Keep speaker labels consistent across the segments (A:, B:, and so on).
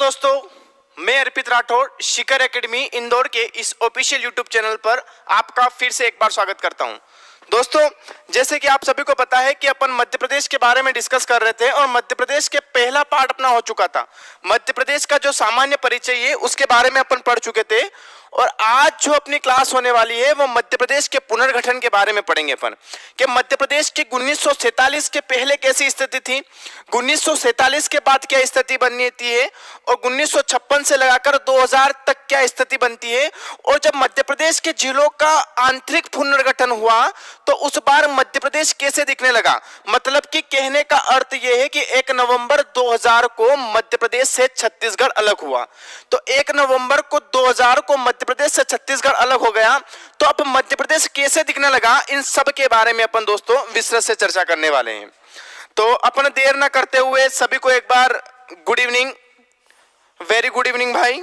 A: दोस्तों, मैं अर्पित राठौड़ शिखर एकेडमी इंदौर के इस ऑफिशियल यूट्यूब चैनल पर आपका फिर से एक बार स्वागत करता हूं। दोस्तों, जैसे कि आप सभी को पता है कि अपन मध्य प्रदेश के बारे में डिस्कस कर रहे थे और मध्य प्रदेश के पहला पार्ट अपना हो चुका था। मध्य प्रदेश का जो सामान्य परिचय है उसके बारे में अपन पढ़ चुके थे और आज जो अपनी क्लास होने वाली है वो मध्य प्रदेश के पुनर्गठन के बारे में पढ़ेंगे अपन कि मध्य प्रदेश की 1947 के पहले कैसी स्थिति थी, 1947 के बाद क्या स्थिति बनती है और 1956 से लगाकर 2000 तक क्या स्थिति बनती है। और जब मध्य प्रदेश के जिलों का आंतरिक पुनर्गठन हुआ तो उस बार मध्य प्रदेश कैसे दिखने लगा। मतलब कि कहने का अर्थ यह है कि 1 नवंबर 2000 को मध्य प्रदेश से छत्तीसगढ़ अलग हुआ। तो 1 नवंबर को 2000 को मध्य प्रदेश से छत्तीसगढ़ अलग हो गया। तो अब मध्य प्रदेश कैसे दिखने लगा, इन सब के बारे में अपन दोस्तों विस्तृत से चर्चा करने वाले हैं। तो अपन देर ना करते हुए सभी को एक बार good evening, very good evening भाई।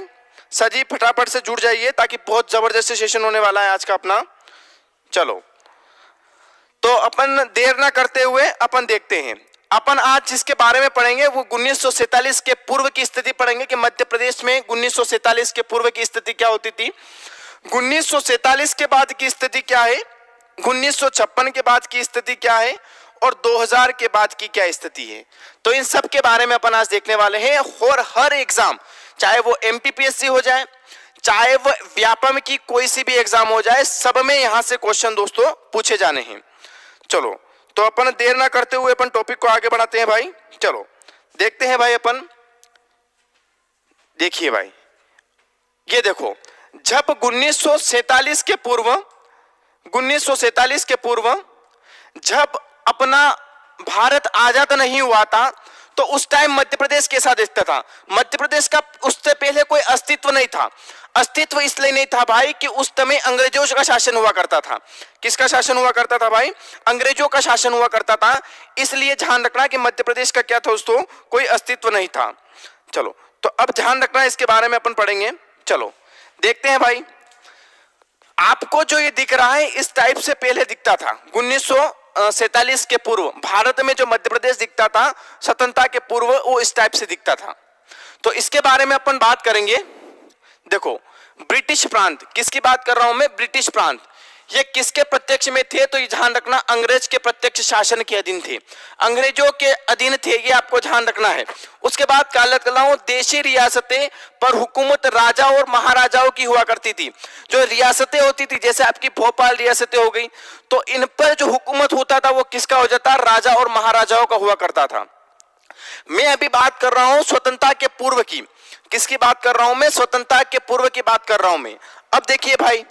A: सजी फटाफट से जुड़ जाइए ताकि बहुत जबरदस्त सेशन होने वाला है आज का अपना। चलो, तो अपन देर ना करते हुए अपन देखते हैं। अपन आज जिसके बारे में पढ़ेंगे वो 1947 के पूर्व की स्थिति पढ़ेंगे कि मध्य प्रदेश में 1947 के पूर्व की स्थिति क्या होती थी, 1947 के बाद की स्थिति क्या है, 1956 के बाद की स्थिति क्या है और 2000 के बाद की क्या स्थिति है। तो इन सब के बारे में अपन आज देखने वाले हैं। और हर एग्जाम, चाहे वो एमपीपीएससी हो जाए, चाहे वो व्यापम की कोई सी भी एग्जाम हो जाए, सब में यहां से क्वेश्चन दोस्तों पूछे जाने हैं। चलो, तो अपन देर ना करते हुए अपन टॉपिक को आगे बढ़ाते हैं भाई। चलो देखते हैं भाई अपन। देखिए भाई, ये देखो, जब 1947 के पूर्व, 1947 के पूर्व जब अपना भारत आजाद नहीं हुआ था तो उस टाइम मध्य प्रदेश कैसा दिखता था। मध्य प्रदेश का उससे पहले कोई अस्तित्व नहीं था। अस्तित्व इसलिए नहीं था भाई कि उस समय अंग्रेजों का शासन हुआ करता था। किसका शासन हुआ करता था भाई? अंग्रेजों का शासन हुआ करता था। इसलिए ध्यान रखना कि मध्य प्रदेश का क्या था दोस्तों, कोई अस्तित्व नहीं था। चलो, तो अब ध्यान रखना, इसके बारे में अपन पढ़ेंगे। चलो देखते हैं भाई। आपको जो ये दिख रहा है इस टाइप से पहले दिखता था। 1947 के पूर्व भारत में जो मध्य प्रदेश दिखता था स्वतंत्रता के पूर्व, वो इस टाइप से दिखता था। तो इसके बारे में अपन बात करेंगे। देखो, ब्रिटिश प्रांत, किसकी बात कर रहा हूं मैं? ब्रिटिश प्रांत। ये किसके प्रत्यक्ष में थे? तो ये ध्यान रखना, अंग्रेज के प्रत्यक्ष शासन के अधीन थे, अंग्रेजों के अधीन थे, ये आपको ध्यान रखना है। उसके बाद कालकलाओं देशी रियासतें पर हुकूमत राजा और महाराजाओं की हुआ करती थी। जो रियासतें होती थी, जैसे आपकी भोपाल रियासतें हो गई, तो इन पर जो हुकूमत होता था वो किसका हो जाता? राजा और महाराजाओं का हुआ करता था। मैं अभी बात कर रहा हूं स्वतंत्रता के पूर्व की। किसकी बात कर रहा हूं मैं? स्वतंत्रता के पूर्व की बात कर रहा हूं मैं। अब देखिए भाई,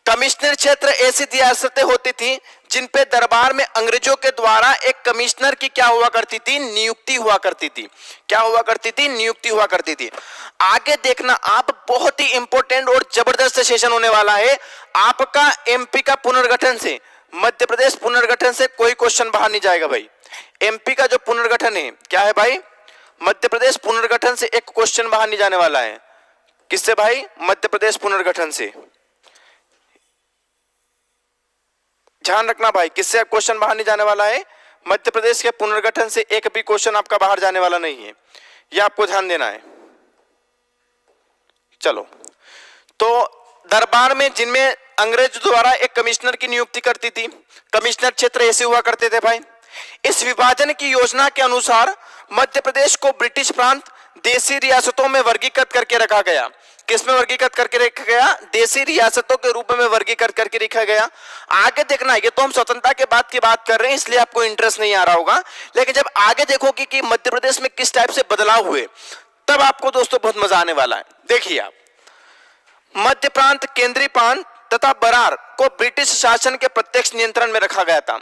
A: कमिश्नर क्षेत्र ऐसी रियासतें होती थी जिन पे दरबार में अंग्रेजों के द्वारा एक कमिश्नर की क्या हुआ करती थी? नियुक्ति हुआ करती थी। क्या हुआ करती थी? नियुक्ति हुआ करती थी। आगे देखना आप, बहुत ही इंपॉर्टेंट और जबरदस्त सेशन होने वाला है आपका। एमपी का पुनर्गठन से, मध्य प्रदेश पुनर्गठन से कोई क्वेश्चन बाहर नहीं जाएगा भाई। एमपी का जो पुनर्गठन है क्या है भाई? मध्य प्रदेश पुनर्गठन से एक क्वेश्चन बाहर नहीं जाने वाला है। किससे भाई? मध्य प्रदेश पुनर्गठन से। ध्यान रखना भाई, किससे क्वेश्चन बाहर नहीं जाने वाला है? मध्य प्रदेश के पुनर्गठन से एक भी क्वेश्चन आपका बाहर जाने वाला नहीं है, यह आपको ध्यान देना है। चलो, तो दरबार में जिनमें अंग्रेज द्वारा एक कमिश्नर की नियुक्ति करती थी, कमिश्नर क्षेत्र ऐसे हुआ करते थे भाई। इस विभाजन की योजना के अनुसार मध्य प्रदेश को ब्रिटिश प्रांत देशी रियासतों में वर्गीकृत करके रखा गया। किसमें वर्गीकृत करके रखा गया? देशी रियासतों के रूप में वर्गीकृत करके रखा गया। आगे देखना, ये तो हम स्वतंत्रता के बाद की बात कर रहे हैं इसलिए आपको इंटरेस्ट नहीं आ रहा होगा, लेकिन जब आगे देखोगे कि मध्य प्रदेश में किस टाइप से बदलाव हुए तब आपको दोस्तों बहुत मजा आने वाला है। देखिए आप, मध्य प्रांत, केंद्रीय प्रांत तथा बरार को ब्रिटिश शासन के प्रत्यक्ष नियंत्रण में रखा गया था।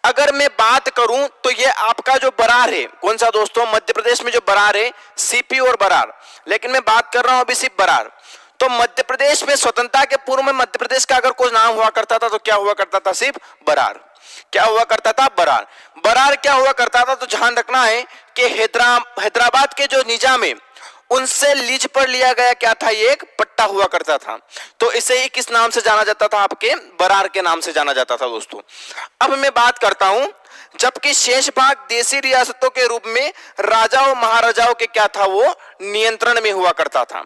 A: अगर मैं बात करूं तो ये आपका जो बरार है, कौन सा दोस्तों? मध्य प्रदेश में जो बरार है, सीपी और बरार, लेकिन मैं बात कर रहा हूं अभी सिर्फ बरार। तो मध्य प्रदेश में स्वतंत्रता के पूर्व में मध्य प्रदेश का अगर कोई नाम हुआ करता था तो क्या हुआ करता था? सिर्फ बरार। क्या हुआ करता था? बरार। बरार क्या हुआ करता था? तो ध्यान रखना है कि हैदराबाद के जो निजाम है उनसे लीज पर लिया गया क्या था? ये एक पट्टा हुआ करता था। तो इसे ही किस नाम से जाना जाता था? आपके बरार के नाम से जाना जाता था दोस्तों। अब मैं बात करता हूं, जबकि शेष भाग देशी रियासतों के रूप में राजा और महाराजाओं के क्या था, वो नियंत्रण में हुआ करता था।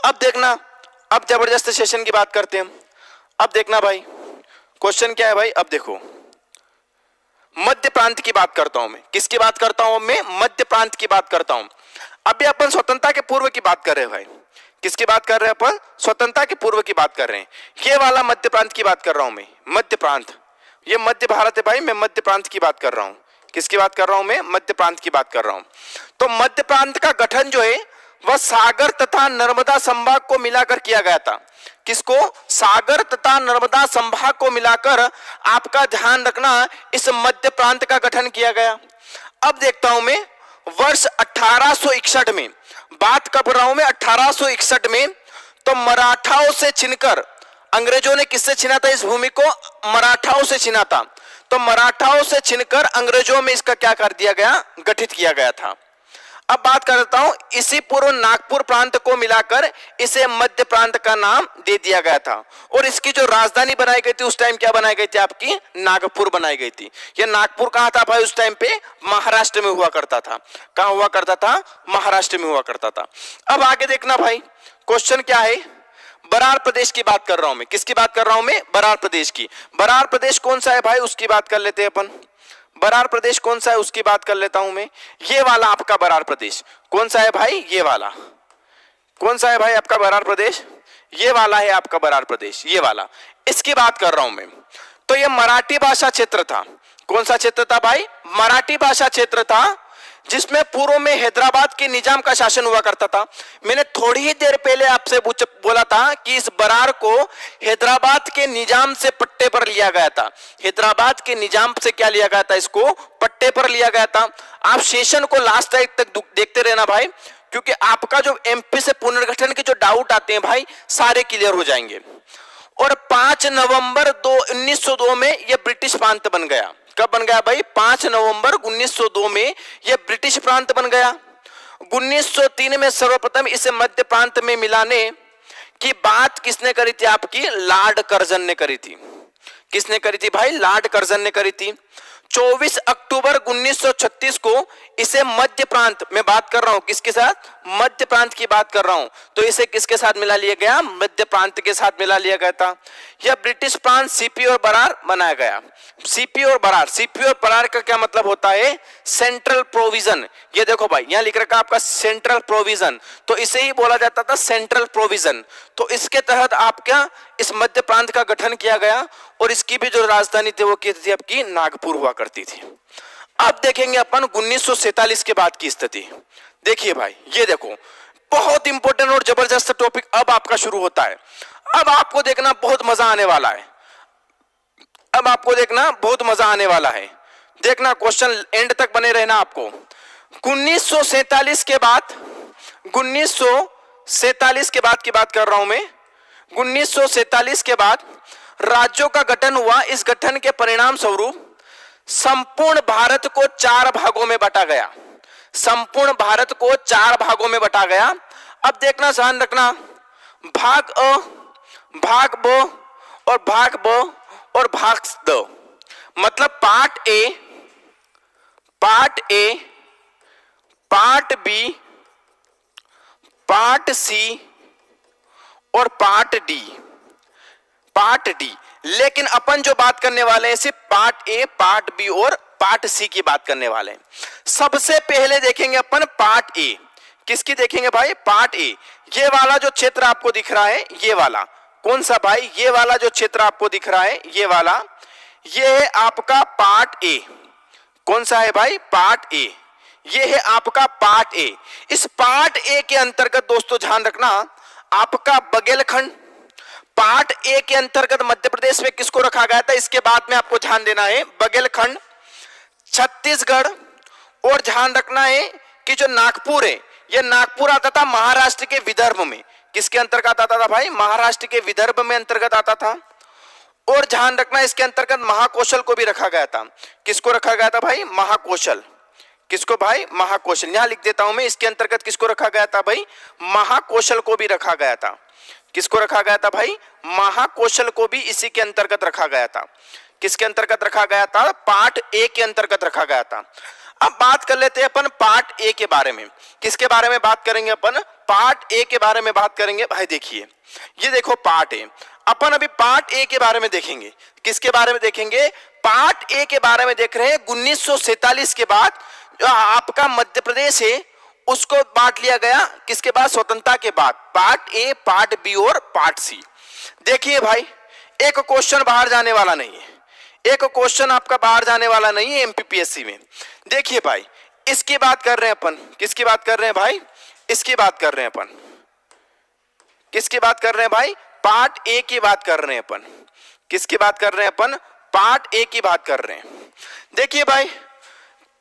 A: अब देखना, अब जबरदस्त सेशन की बात करते हैं। अब देखना भाई क्वेश्चन क्या है भाई, अब देखो मध्य प्रांत की बात करता हूं मैं। किसकी बात करता हूं मैं? मध्य प्रांत की बात करता हूं। अभी अपन स्वतंत्रता के पूर्व की बात कर रहे हैं भाई। किसकी बात कर रहे हैं अपन? स्वतंत्रता के पूर्व की बात कर रहे हैं। ये वाला मध्य प्रांत की बात कर रहा हूं मैं, मध्य प्रांत। ये मध्य भारत है भाई, मैं मध्य प्रांत की बात कर रहा हूं। किसकी बात कर रहा हूं मैं? मध्य प्रांत की बात कर रहा हूं। तो मध्य प्रांत का गठन जो है वह सागर तथा नर्मदा संभाग को मिलाकर किया गया था। किसको? सागर तथा नर्मदा संभाग को मिलाकर आपका ध्यान रखना, इस मध्य प्रांत का गठन किया गया। अब देखता हूं मैं वर्ष 1861 में, बात कर रहा हूं मैं 1861 में, तो मराठाओं से छीनकर, अंग्रेजों ने किससे छीना था इस भूमि को? मराठाओं से छीना था। तो मराठाओं से छीनकर अंग्रेजों में इसका क्या कर दिया गया? गठित किया गया था। अब बात करता हूं, इसी पूर्व नागपुर प्रांत को मिलाकर इसे मध्य प्रांत का नाम दे दिया गया था। और इसकी जो राजधानी बनाई गई थी उस टाइम क्या बनाई गई थी आपकी? नागपुर बनाई गई थी। यह नागपुर कहां था भाई उस टाइम पे? महाराष्ट्र में हुआ करता था। कहां हुआ करता था? महाराष्ट्र में हुआ करता था। अब आगे देखना भाई, क्वेश्चन क्या है? बरार प्रदेश की बात कर रहा हूं मैं। किसकी बात कर रहा हूं मैं? बरार प्रदेश की। बरार प्रदेश कौन सा है भाई, उसकी बात कर लेते हैं अपन। बरार प्रदेश कौन सा है उसकी बात कर लेता हूं मैं। ये वाला आपका बरार प्रदेश कौन सा है भाई? ये वाला कौन सा है भाई आपका बरार प्रदेश? ये वाला है आपका बरार प्रदेश, ये वाला, इसकी बात कर रहा हूं मैं। तो ये मराठी भाषा क्षेत्र था। कौन सा क्षेत्र था भाई? मराठी भाषा क्षेत्र था, जिसमें पूर्व में हैदराबाद के निजाम का शासन हुआ करता था। मैंने थोड़ी ही देर पहले आपसे बोला था कि इस बरार को हैदराबाद के निजाम से पट्टे पर लिया गया था। हैदराबाद के निजाम से क्या लिया गया था? इसको पट्टे पर लिया गया था। आप सेशन को लास्ट तक देखते रहना भाई, क्योंकि आपका जो एमपी से पुनर्गठन के जो डाउट आते हैं भाई, सारे क्लियर हो जाएंगे। और 5 नवंबर 1902 में यह ब्रिटिश प्रांत बन गया। कब बन गया भाई? 5 नवंबर 1902 में यह ब्रिटिश प्रांत बन गया। 1903 में सर्वप्रथम इसे मध्य प्रांत में मिलाने की बात किसने करी थी आपकी? लॉर्ड कर्जन ने करी थी। किसने करी थी भाई? लॉर्ड कर्जन ने करी थी। 24 अक्टूबर 1936 को इसे मध्य प्रांत, मैं बात कर रहा हूं किसके साथ? मध्य प्रांत की बात कर रहा हूं। तो इसे किसके साथ मिला लिया गया? मध्य प्रांत के साथ मिला लिया गया था। यह ब्रिटिश प्रांत सीपी और बरार बनाया गया। सीपी और बरार, सीपी और बरार का क्या मतलब होता है? Central provision. ये देखो भाई यहां लिख रखा आपका सेंट्रल प्रोविजन, तो इसे ही बोला जाता था सेंट्रल प्रोविजन। तो इसके तहत आपका इस मध्य प्रांत का गठन किया गया, और इसकी भी जो राजधानी थी वो थी आपकी नागपुर हुआ करती थी। अब देखेंगे अपन 1947 के बाद की स्थिति। देखिए भाई, ये देखो बहुत इंपॉर्टेंट और जबरदस्त टॉपिक अब आपका शुरू होता है। अब आपको देखना बहुत मजा आने वाला है। अब आपको देखना बहुत मजा आने वाला है। देखना क्वेश्चन एंड तक बने रहना आपको। 1947 के बाद, 1947 के बाद की बात कर रहा हूं मैं। 1947 के बाद राज्यों का गठन हुआ। इस गठन के परिणाम स्वरूप संपूर्ण भारत को 4 भागों में बांटा गया। संपूर्ण भारत को 4 भागों में बांटा गया। अब देखना, ध्यान रखना, भाग अ, भाग ब और भाग ब और भाग द, मतलब part A, part A, part B, part C और पार्ट डी, पार्ट डी। लेकिन अपन जो बात करने वाले हैं सिर्फ पार्ट ए, पार्ट बी और पार्ट सी की बात करने वाले हैं। सबसे पहले देखेंगे अपन पार्ट ए। किसकी देखेंगे भाई? Part A. ये वाला जो क्षेत्र आपको दिख रहा है, ये वाला कौन सा भाई? ये वाला जो क्षेत्र आपको दिख रहा है, ये वाला, ये है आपका पार्ट ए। कौन सा है भाई? Part A. ये है आपका पार्ट ए। इस पार्ट ए के अंतर्गत दोस्तों ध्यान रखना, आपका बघेलखंड, पार्ट ए के अंतर्गत मध्य प्रदेश में किसको रखा गया था? इसके बाद में आपको ध्यान देना है बघेलखंड, छत्तीसगढ़, और ध्यान रखना है कि जो नागपुर है, यह नागपुर आता था महाराष्ट्र के विदर्भ में। किसके अंतर्गत आता था भाई? महाराष्ट्र के विदर्भ में अंतर्गत आता था। और ध्यान रखना इसके अंतर्गत महाकौशल को भी रखा गया था। किसको रखा गया था भाई? महाकौशल। किसको भाई? महाकौशल। यहां लिख देता हूं मैं, इसके अंतर्गत किसको रखा गया था भाई? महाकौशल को भी रखा गया था। किसको रखा गया था भाई? महाकौशल को भी इसी के अंतर्गत रखा गया था। किसके अंतर्गत रखा गया था? पार्ट ए के अंतर्गत रखा गया था। अब बात कर लेते हैं अपन पार्ट ए के बारे में। किसके बारे में बात करेंगे अपन? पार्ट ए के बारे में बात करेंगे। भाई देखिए, ये देखो पार्ट ए, अपन अभी पार्ट ए के बारे में देखेंगे। किसके बारे में देखेंगे? पार्ट ए के बारे में देख रहे हैं। 1947 के बाद जो आपका मध्य प्रदेश है उसको बांट लिया गया, किसके बाद? स्वतंत्रता के बाद। पार्ट ए, पार्ट बी और पार्ट सी। देखिए भाई, एक क्वेश्चन बाहर जाने वाला नहीं है, एक क्वेश्चन आपका बाहर जाने वाला नहीं है एमपीपीएससी में। देखिए भाई, इसकी बात कर रहे हैं अपन। किसकी बात कर रहे हैं भाई? इसकी बात कर रहे हैं अपन। किसकी बात कर रहे हैं भाई? पार्ट ए की बात कर रहे हैं अपन। किसकी बात कर रहे हैं अपन? पार्ट ए की बात कर रहे हैं। देखिए भाई,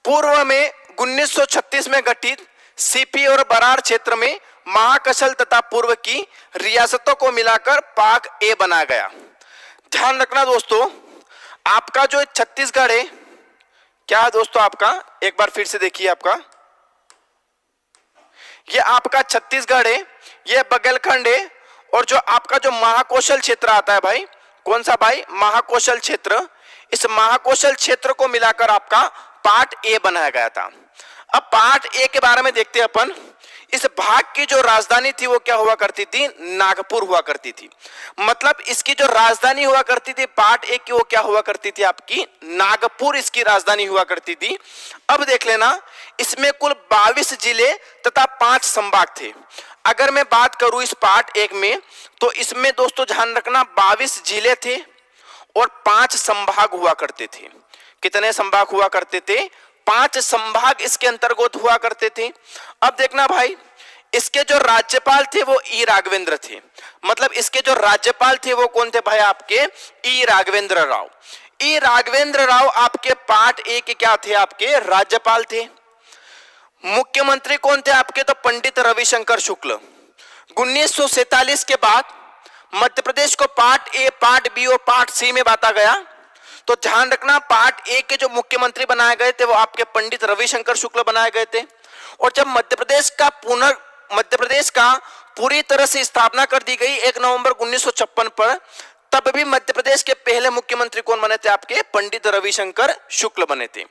A: पूर्व में 1936 में गठित सीपी और बरार क्षेत्र में महाकशल तथा पूर्व की रियासतों को मिलाकर पाक ए बना गया। ध्यान रखना दोस्तों, आपका जो छत्तीसगढ़ है, क्या है दोस्तों आपका? एक बार फिर से देखिए, आपका ये आपका छत्तीसगढ़ है, ये बघेलखंड है, और जो आपका जो महाकौशल क्षेत्र आता है भाई, कौन सा भाई? महाकौशल क्षेत्र। इस महाकौशल क्षेत्र को मिलाकर आपका पार्ट ए बनाया गया था। अब पार्ट ए के बारे में देखते हैं अपन। इस भाग की जो राजधानी थी वो क्या हुआ करती थी? नागपुर हुआ करती थी। मतलब इसकी जो राजधानी हुआ करती थी पार्ट ए की, वो क्या हुआ करती थी? आपकी नागपुर इसकी राजधानी हुआ करती थी। अब देख लेना, इसमें कुल 22 जिले तथा 5 संभाग थे। अगर मैं बात करूं इस पार्ट एक में, तो इसमें दोस्तों ध्यान रखना 22 जिले थे और 5 संभाग हुआ करते थे। कितने संभाग हुआ करते थे? 5 संभाग इसके अंतर्गत हुआ करते थे। अब देखना भाई, इसके जो राज्यपाल थे वो ई राघवेंद्र थे। मतलब इसके जो राज्यपाल थे वो कौन थे भाई? आपके ई राघवेंद्र राव। ई राघवेंद्र राव आपके पार्ट ए के क्या थे? आपके राज्यपाल थे। मुख्यमंत्री कौन थे आपके? तो पंडित रविशंकर शुक्ल। 1947 के बाद मध्य प्रदेश को पार्ट ए, पार्ट बी और पार्ट सी में बांटा गया। तो ध्यान रखना, पार्ट ए के जो मुख्यमंत्री बनाए गए थे वो आपके पंडित रविशंकर शुक्ल बनाए गए थे। और जब मध्य प्रदेश का पूरी तरह से स्थापना कर दी गई 1 नवंबर 1956 पर, तब भी मध्य प्रदेश के पहले मुख्यमंत्री कौन बने थे? आपके पंडित रविशंकर शुक्ल बने थे।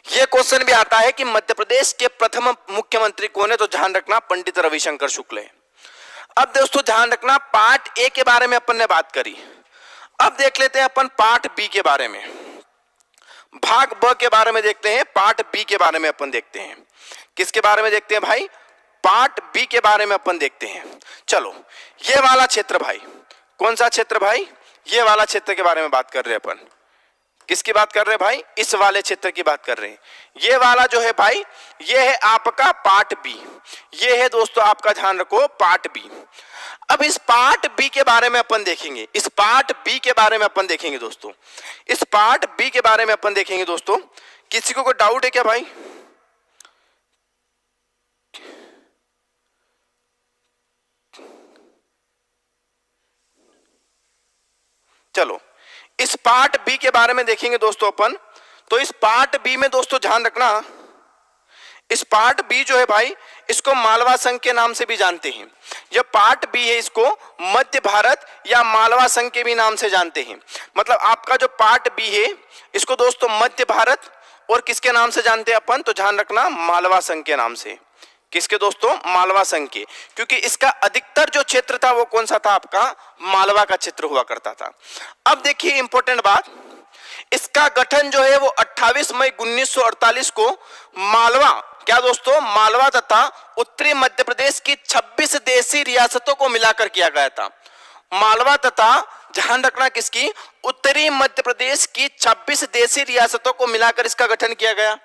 A: यह क्वेश्चन भी आता है कि मध्य प्रदेश के प्रथम मुख्यमंत्री कौन है? तो ध्यान रखना, पंडित रविशंकर शुक्ल है। अब दोस्तों ध्यान रखना, पार्ट ए के बारे में अपन ने बात करी। अब देख लेते हैं अपन पार्ट बी के बारे में। भाग ब के बारे में देखते हैं, पार्ट बी के बारे में अपन देखते हैं। किसके बारे में देखते हैं भाई? पार्ट बी के बारे में अपन देखते हैं। चलो, ये वाला क्षेत्र भाई, कौन सा क्षेत्र भाई? ये वाला क्षेत्र के बारे में बात कर रहे हैं अपन। किसकी बात कर रहे हैं भाई? इस वाले क्षेत्र की बात कर रहे हैं। ये वाला जो है भाई, ये है आपका पार्ट बी। ये है दोस्तों आपका, ध्यान रखो, पार्ट बी। अब इस पार्ट बी के बारे में अपन देखेंगे। इस पार्ट बी के बारे में अपन देखेंगे दोस्तों। इस पार्ट बी के बारे में अपन देखेंगे दोस्तों। किसी को कोई डाउट है क्या भाई? चलो, इस पार्ट बी के बारे में देखेंगे दोस्तों अपन। तो इस पार्ट बी में दोस्तों ध्यान रखना, इस पार्ट बी जो है भाई, इसको मालवा संघ के नाम से भी जानते हैं। यह पार्ट बी है, इसको मध्य भारत या मालवा संघ के भी नाम से जानते हैं। मतलब आपका जो पार्ट बी है, इसको दोस्तों मध्य भारत और किसके नाम से जानते हैं अपन? तो ध्यान रखना, मालवा संघ के नाम से। किसके दोस्तों? मालवा संघ के, क्योंकि इसका अधिकतर जो क्षेत्र था वो कौन सा था? आपका मालवा का क्षेत्र हुआ करता था। अब देखिए इंपॉर्टेंट बात, इसका गठन जो है वो 28 मई 1948 को मालवा, क्या दोस्तों? मालवा तथा उत्तरी मध्य प्रदेश की 26 देशी रियासतों को मिलाकर किया गया था। मालवा तथा, ध्यान रखना, किसकी? उत्तरी मध्य प्रदेश की 26 देशी रियासतों को मिलाकर इसका गठन किया गया।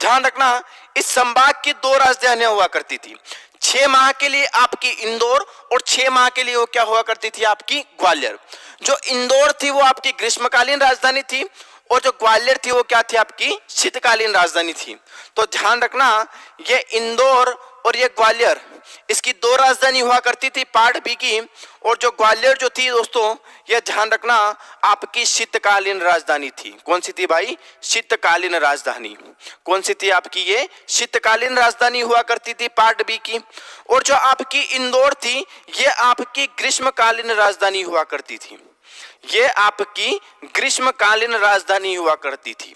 A: ध्यान रखना, इस संभाग की 2 राजधानियां हुआ करती थी। 6 माह के लिए आपकी इंदौर और 6 माह के लिए वो क्या हुआ करती थी? आपकी ग्वालियर। जो इंदौर थी वो आपकी ग्रीष्मकालीन राजधानी थी और जो ग्वालियर थी वो क्या थी? आपकी शीतकालीन राजधानी थी। तो ध्यान रखना, ये इंदौर और ये ग्वालियर, इसकी 2 राजधानी हुआ करती थी पार्ट बी की। और जो ग्वालियर जो थी दोस्तों, ये ध्यान रखना, आपकी शीतकालीन राजधानी थी। कौन सी थी भाई? शीतकालीन राजधानी। कौन सी थी आपकी? ये शीतकालीन राजधानी हुआ करती थी पार्ट बी की। और जो आपकी इंदौर थी, ये आपकी ग्रीष्मकालीन राजधानी हुआ करती थी। ये आपकी ग्रीष्मकालीन राजधानी हुआ करती थी।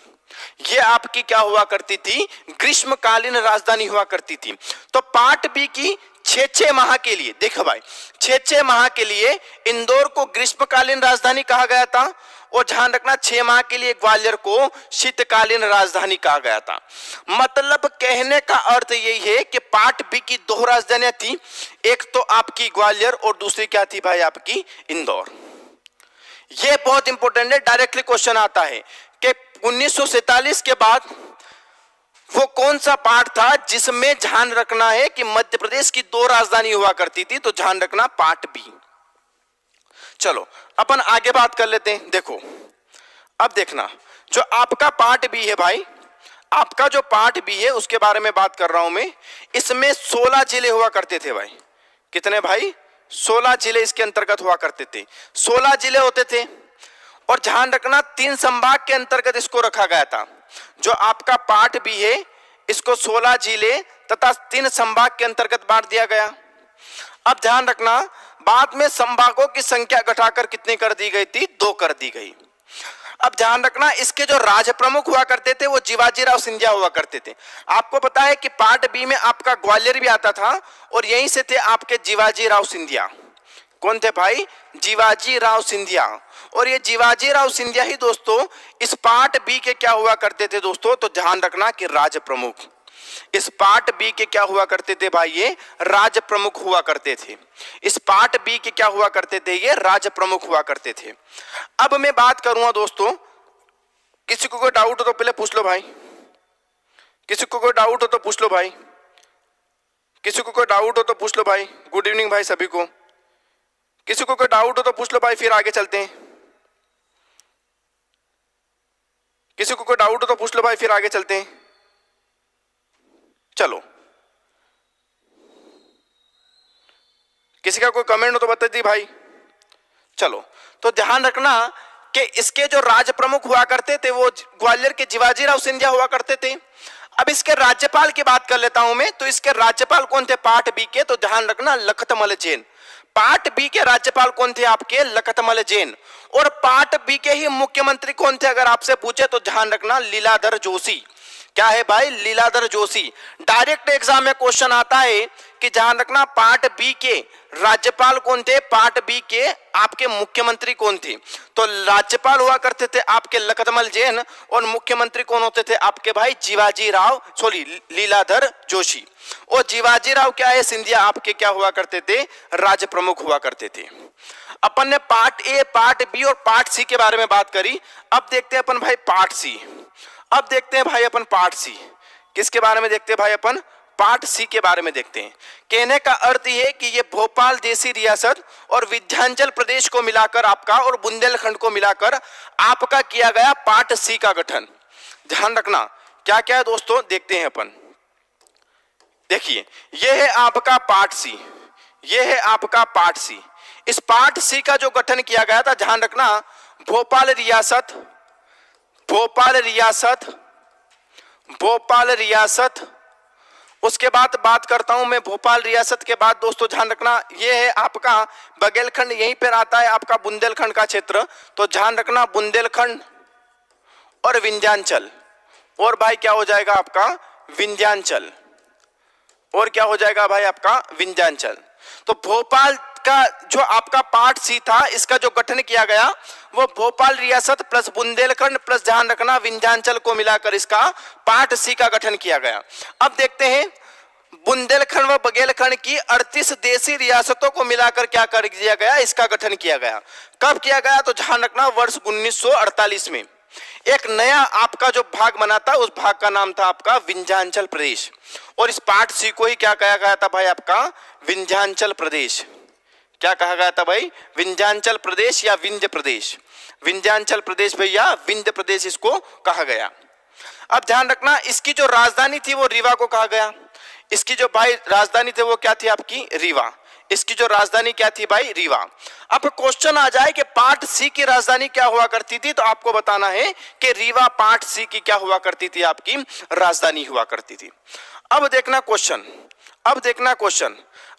A: ये आपकी क्या हुआ करती थी? ग्रीष्मकालीन राजधानी हुआ करती थी। तो पार्ट बी की 6 माह के लिए, देखो भाई, 6 माह के लिए इंदौर को ग्रीष्मकालीन राजधानी कहा गया था, और ध्यान रखना 6 माह के लिए ग्वालियर को शीतकालीन राजधानी कहा गया था। मतलब कहने का अर्थ यही है कि पार्ट बी की 2 राजधानियां थी, एक तो आपकी ग्वालियर और दूसरी क्या थी भाई? आपकी इंदौर। ये बहुत इंपॉर्टेंट है, डायरेक्टली क्वेश्चन आता है कि 1947 के बाद वो कौन सा पार्ट था जिसमें ध्यान रखना है कि मध्य प्रदेश की 2 राजधानी हुआ करती थी, तो ध्यान रखना पार्ट बी। चलो अपन आगे बात कर लेते हैं। देखो अब देखना, जो आपका पार्ट बी है भाई, आपका जो पार्ट बी है उसके बारे में बात कर रहा हूं मैं। इसमें 16 जिले हुआ करते थे भाई। कितने भाई? 16 जिले इसके अंतर्गत हुआ करते थे। 16 जिले होते थे, और ध्यान रखना 3 संभाग के अंतर्गत इसको रखा गया था। जो आपका पार्ट बी है इसको 16 जिले तथा 3 संभाग के अंतर्गत बांट दिया गया। अब ध्यान रखना, बाद में संभागों की संख्या घटाकर कितनी कर दी गई थी? 2 कर दी गई। अब ध्यान रखना, इसके जो राज्य प्रमुख हुआ करते थे वो जीवाजीराव सिंधिया हुआ करते थे। आपको पता है कि पार्ट बी में आपका ग्वालियर भी आता था, और यहीं से थे आपके जीवाजीराव सिंधिया। कौन थे भाई? जीवाजीराव सिंधिया। और ये जीवाजीराव सिंधिया ही दोस्तों इस पार्ट बी के क्या हुआ करते थे दोस्तों? तो ध्यान रखना कि राज्य प्रमुख। इस पार्ट बी के क्या हुआ करते थे भाई? ये राज्य प्रमुख हुआ करते थे। इस पार्ट बी के क्या हुआ करते थे? ये राज्य प्रमुख हुआ करते थे। अब मैं बात करूंगा दोस्तों, किसी को कोई डाउट हो तो पहले पूछ लो भाई। किसी को कोई डाउट हो तो पूछ लो भाई। किसी को कोई डाउट हो तो पूछ लो भाई। गुड इवनिंग भाई सभी को। किसी को कोई डाउट हो तो पूछ लो भाई, फिर आगे चलते हैं। किसी को कोई डाउट हो तो पूछ लो भाई, फिर आगे चलते हैं। चलो, किसी का कोई कमेंट हो तो बता दी भाई। चलो, तो ध्यान रखना कि इसके जो राज्य प्रमुख हुआ करते थे वो ग्वालियर के जीवाजीराव सिंधिया हुआ करते थे। अब इसके राज्यपाल की बात कर लेता हूं मैं। तो इसके राज्यपाल कौन थे पार्ट बी के? तो ध्यान रखना लखतमल जैन। पार्ट बी के राज्यपाल कौन थे आपके? लखतमल जैन। और पार्ट बी के ही मुख्यमंत्री कौन थे अगर आपसे पूछे तो ध्यान रखना लीलाधर जोशी। क्या है भाई? लीलाधर जोशी। डायरेक्ट एग्जाम में क्वेश्चन आता है कि ध्यान रखना पार्ट बी के राज्यपाल कौन थे, पार्ट बी के आपके मुख्यमंत्री कौन थे। तो राज्यपाल हुआ करते थे आपके लखतमल जैन, और मुख्यमंत्री कौन होते थे आपके भाई? लीलाधर जोशी। और जीवाजीराव क्या है? सिंधिया आपके क्या हुआ करते थे? राज्य प्रमुख हुआ करते थे। अपन ने पार्ट ए, पार्ट बी और पार्ट सी के बारे में बात करी। अब देखते हैं अपन भाई पार्ट सी। अब देखते हैं भाई अपन पार्ट सी। किसके बारे में देखते हैं भाई? अपन पार्ट सी के बारे में देखते हैं। कहने का अर्थ यह है कि ये भोपाल जैसी रियासत और विंध्याचल प्रदेश को मिलाकर आपका और बुंदेलखंड को मिलाकर आपका किया गया पार्ट सी का गठन। ध्यान रखना क्या क्या है दोस्तों, देखते हैं अपन। देखिए, यह है आपका पार्ट सी, यह है आपका पार्ट सी। इस पार्ट सी का जो गठन किया गया था, ध्यान रखना, भोपाल रियासत, भोपाल रियासत, भोपाल रियासत। उसके बाद बात करता हूं मैं भोपाल रियासत के बाद दोस्तों, ध्यान रखना यह है आपका बघेलखंड, यहीं पर आता है आपका बुंदेलखंड का क्षेत्र। तो ध्यान रखना बुंदेलखंड और विंध्याचल, और भाई क्या हो जाएगा आपका? विंध्याचल। और क्या हो जाएगा भाई आपका? विंध्याचल। तो भोपाल का जो आपका पार्ट सी था, इसका जो गठन किया गया वो भोपाल रियासत प्लस बुंदेलखंड प्लस ध्यान रखना विंध्याचल को मिलाकर इसका पार्ट सी का गठन किया गया। अब देखते हैं बुंदेलखंड व बघेलखंड की 38 देशी रियासतों को मिलाकर क्या कर दिया गया? इसका गठन किया गया। कब किया गया? तो ध्यान रखना वर्ष 1948 में एक नया आपका जो भाग बना था, उस भाग का नाम था आपका विंध्याचल प्रदेश। और इस पार्ट सी को ही क्या कहा गया था भाई? आपका विंध्याचल प्रदेश। क्या कहा गया था भाई? विंध्याचल प्रदेश या विंध्य प्रदेश। विंध्याचल प्रदेश भैया, विंध्य प्रदेश इसको कहा गया। अब ध्यान रखना इसकी जो राजधानी थी वो रीवा को कहा गया। इसकी जो भाई राजधानी थी वो क्या थी आपकी? रीवा। इसकी जो राजधानी क्या थी भाई? रीवा। अब क्वेश्चन आ जाए कि पार्ट सी की राजधानी क्या हुआ करती थी, तो आपको बताना है कि रीवा पार्ट सी की क्या हुआ करती थी? आपकी राजधानी हुआ करती थी। अब देखना क्वेश्चन, अब देखना क्वेश्चन,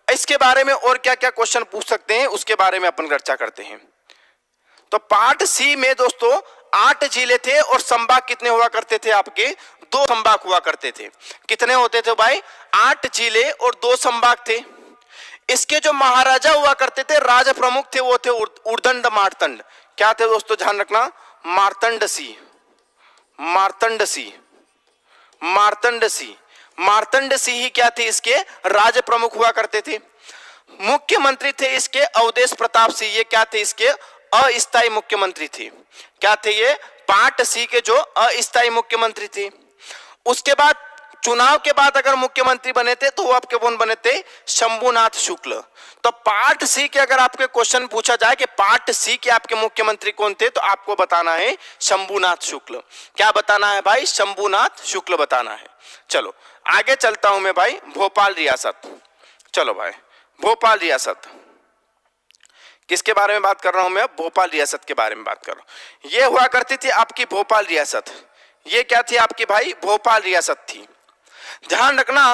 A: इसके बारे में और क्या क्या क्वेश्चन पूछ सकते हैं उसके बारे में अपन चर्चा करते हैं। तो पार्ट सी में दोस्तों 8 जिले थे और संभाग कितने हुआ करते थे आपके? 2 संभाग हुआ करते थे। कितने होते थे भाई? 8 जिले और 2 संभाग थे। इसके जो महाराजा हुआ करते थे, राज प्रमुख थे, वो थे उर्दंड मार्तंड। क्या थे दोस्तों? ध्यान रखना, मार्तंड सी, मार्तंड सी, मार्तंड सी, मार्तंड सी ही क्या थे? इसके राज प्रमुख हुआ करते थे। मुख्यमंत्री थे इसके अवधेश प्रताप सिंह। ये क्या थे? इसके अस्थायी मुख्यमंत्री थे। क्या थे ये? पार्ट सी के जो अस्थायी मुख्यमंत्री थे। उसके बाद चुनाव के बाद अगर मुख्यमंत्री बने थे तो वो आपके कौन बने थे? शंभुनाथ शुक्ल। तो पार्ट सी के अगर आपके क्वेश्चन पूछा जाए कि पार्ट सी के आपके मुख्यमंत्री कौन थे, तो आपको बताना है शंभुनाथ शुक्ल। क्या बताना है भाई? शंभुनाथ शुक्ल बताना है। चलो आगे चलता हूं मैं भाई। भोपाल रियासत, चलो भाई भोपाल रियासत किसके बारे में बात कर रहा हूं मैं? भोपाल रियासत के बारे में बात कर रहा हूं। ये हुआ करती थी आपकी भोपाल रियासत। ये क्या थी आपकी भाई? भोपाल रियासत थी। ध्यान रखना,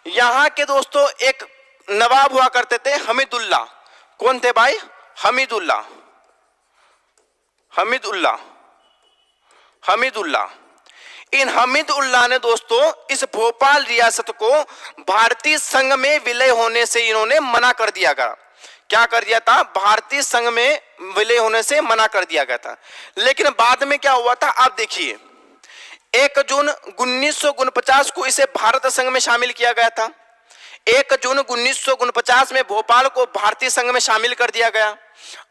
A: यहां के दोस्तों एक नवाब हुआ करते थे हमीदुल्ला। कौन थे भाई? हमीदुल्ला, हमीदुल्ला, हमीदुल्ला। इन हमीदुल्ला ने दोस्तों इस भोपाल रियासत को भारतीय संघ में विलय होने से इन्होंने मना कर दिया गया। क्या कर दिया था? भारतीय संघ में विलय होने से मना कर दिया गया था। लेकिन बाद में क्या हुआ था आप देखिए, 1 जून 1949 को इसे भारत संघ में शामिल किया गया था। 1 जून 1949 में भोपाल को भारतीय संघ में शामिल कर दिया गया।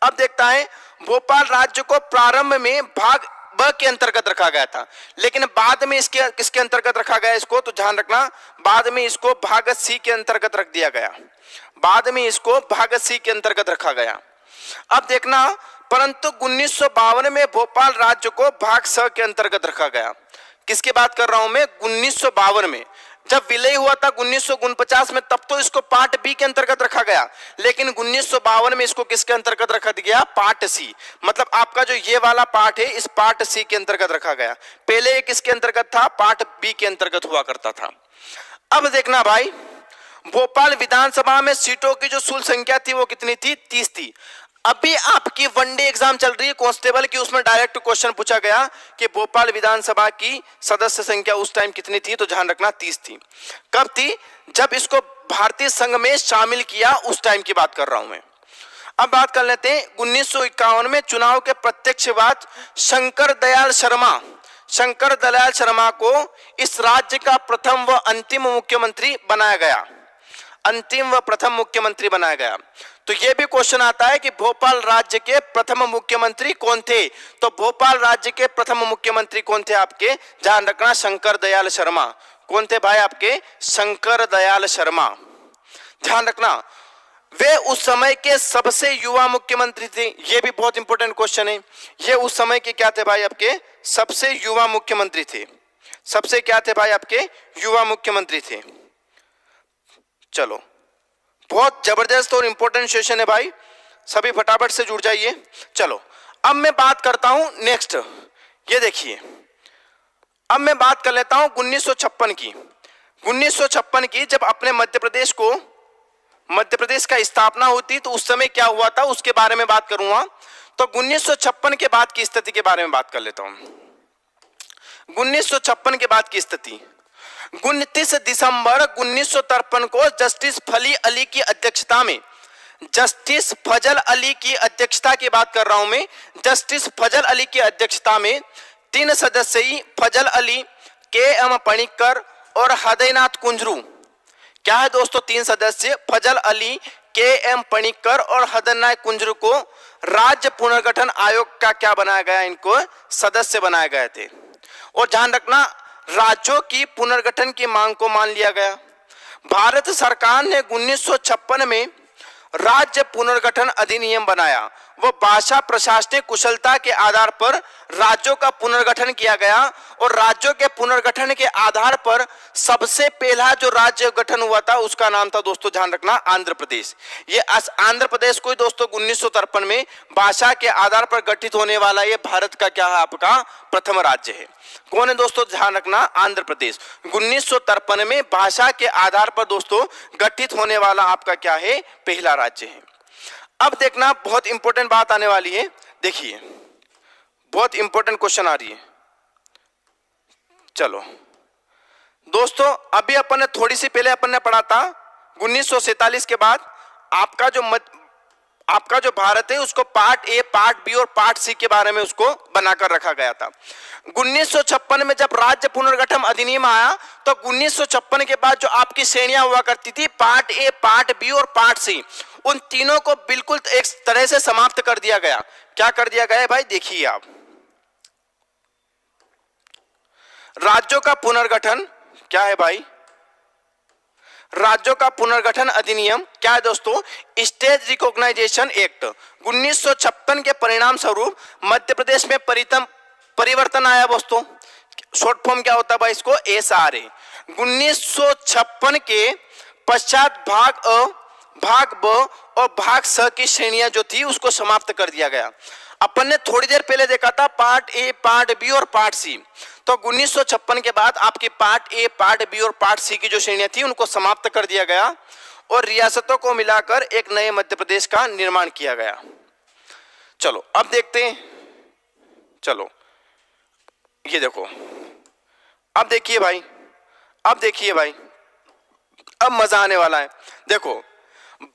A: अब देखता है, भोपाल राज्य को प्रारंभ में भाग ब के अंतर्गत रखा गया था, लेकिन बाद में इसके किसके अंतर्गत रखा गया इसको? तो ध्यान रखना, बाद में इसको भाग सी के अंतर्गत रख दिया गया। बाद में इसको भाग सी के अंतर्गत रखा गया। अब देखना, परंतु 1952 में भोपाल राज्य को भाग स के अंतर्गत रखा गया। किसकी बात कर रहा हूं मैं? 1952 में जब विलय हुआ था 1949 में, तब तो इसको पार्ट बी के अंतर्गत रखा गया, लेकिन 1952 में इसको किसके अंतर्गत रखा गया? Part C. मतलब आपका जो ये वाला पार्ट है, इस पार्ट सी के अंतर्गत रखा गया। पहले ये किसके अंतर्गत था? पार्ट बी के अंतर्गत हुआ करता था। अब देखना भाई, भोपाल विधानसभा में सीटों की जो कुल संख्या थी वो कितनी थी? 30 थी। अभी आपकी वनडे एग्जाम चल रही है कांस्टेबल की, उसमें डायरेक्ट क्वेश्चन पूछा गया कि भोपाल विधानसभा की सदस्य संख्या उस टाइम कितनी थी? तो ध्यान रखना 30 थी। कब थी? जब इसको भारतीय संघ में शामिल किया, उस टाइम की बात कर रहा हूं मैं। अब बात कर लेते हैं 1951 में चुनाव के प्रत्यक्ष बाद शंकर दयाल शर्मा को इस राज्य का प्रथम व अंतिम मुख्यमंत्री बनाया गया। अंतिम व प्रथम मुख्यमंत्री बनाया गया। तो ये भी क्वेश्चन आता है कि भोपाल राज्य के प्रथम मुख्यमंत्री कौन थे? तो भोपाल राज्य के प्रथम मुख्यमंत्री कौन थे आपके? ध्यान रखना, शंकर दयाल शर्मा। कौन थे भाई आपके? शंकर दयाल शर्मा। ध्यान रखना, वे उस समय के सबसे युवा मुख्यमंत्री थे। ये भी बहुत इंपॉर्टेंट क्वेश्चन है। ये उस समय के क्या थे भाई? आपके सबसे युवा मुख्यमंत्री थे। सबसे क्या थे भाई? आपके युवा मुख्यमंत्री थे। चलो, बहुत जबरदस्त और इंपॉर्टेंट सेशन है भाई, सभी फटाफट से जुड़ जाइए। चलो अब मैं बात करता हूं नेक्स्ट। ये देखिए, अब मैं बात कर लेता हूं 1956 की। 1956 की जब अपने मध्य प्रदेश का स्थापना होती तो उस समय क्या हुआ था उसके बारे में बात करूंगा। तो 1956 के बाद की स्थिति के बारे में बात कर लेता हूं। 1956 के बाद की स्थिति, 29 दिसंबर 1953 को जस्टिस फली अली की अध्यक्षता में, जस्टिस फजल अली की अध्यक्षता की बात कर रहा हूं मैं, जस्टिस फजल अली की अध्यक्षता में 3 सदस्यीय फजल अली, के एम पणिक्कर और हृदयनाथ कुंजरू। क्या है दोस्तों? 3 सदस्य फजल अली, के एम पणिक्कर और हृदयनाथ कुंजरू को राज्य पुनर्गठन आयोग का क्या बनाया गया? इनको सदस्य बनाए गए थे। और ध्यान रखना, राज्यों की पुनर्गठन की मांग को मान लिया गया। भारत सरकार ने 1956 में राज्य पुनर्गठन अधिनियम बनाया। वो भाषा प्रशासनिक कुशलता के आधार पर राज्यों का पुनर्गठन किया गया और राज्यों के पुनर्गठन के आधार पर सबसे पहला जो राज्य गठन हुआ था उसका नाम था दोस्तों, ध्यान रखना, आंध्र प्रदेश। ये आंध्र प्रदेश को दोस्तों 1953 में भाषा के आधार पर गठित होने वाला ये भारत का क्या है? आपका प्रथम राज्य है। कौन है दोस्तों? ध्यान रखना, आंध्र प्रदेश 1953 में भाषा के आधार पर दोस्तों गठित होने वाला आपका क्या है? पहला राज्य है। अब देखना, बहुत इंपॉर्टेंट बात आने वाली है, देखिए बहुत इंपॉर्टेंट क्वेश्चन आ रही है। चलो दोस्तों, अभी अपन ने थोड़ी सी पहले अपन ने पढ़ा था 1947 के बाद आपका जो भारत है उसको पार्ट ए, पार्ट बी और पार्ट सी के बारे में उसको बनाकर रखा गया था। 1956 में जब राज्य पुनर्गठन अधिनियम आया तो 1956 के बाद जो आपकी श्रेणियां हुआ करती थी पार्ट ए, पार्ट बी और पार्ट सी, उन तीनों को बिल्कुल एक तरह से समाप्त कर दिया गया। क्या कर दिया गया है भाई, देखिए आप, राज्यों का पुनर्गठन क्या है भाई, राज्यों का पुनर्गठन अधिनियम क्या है दोस्तों, स्टेट रिकॉग्नाइजेशन एक्ट। 1956 के परिणाम स्वरूप मध्य प्रदेश में परिवर्तन आया दोस्तों। शॉर्ट फॉर्म क्या होता है भाई इसको, SRA। 1956 के पश्चात भाग अ, भाग ब और भाग स की श्रेणियां जो थी उसको समाप्त कर दिया गया। अपन ने थोड़ी देर पहले देखा था पार्ट ए, पार्ट बी और पार्ट सी। तो 1956 के बाद आपकी पार्ट ए, पार्ट बी और पार्ट सी की जो श्रेणियां थी उनको समाप्त कर दिया गया और रियासतों को मिलाकर एक नए मध्य प्रदेश का निर्माण किया गया। चलो अब देखते हैं। चलो ये देखो, अब देखिए भाई, अब देखिए भाई, अब मजा आने वाला है। देखो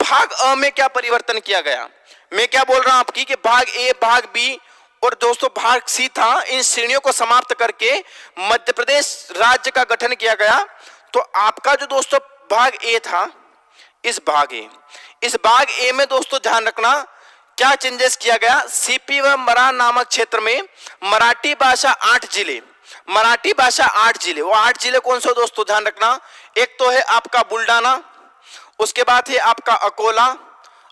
A: भाग अ में क्या परिवर्तन किया गया, मैं क्या बोल रहा हूं आपकी कि भाग ए, भाग बी और दोस्तों भाग सी था, इन श्रेणियों को समाप्त करके मध्य प्रदेश राज्य का गठन किया गया। तो आपका जो दोस्तों भाग ए था, इस भाग ए में दोस्तों ध्यान रखना क्या चेंजेस किया गया, सीपी व मरान नामक क्षेत्र में मराठी भाषा 8 जिले, मराठी भाषा 8 जिले, वो 8 जिले कौन से दोस्तों ध्यान रखना, एक तो है आपका बुल्डाना, उसके बाद है आपका अकोला,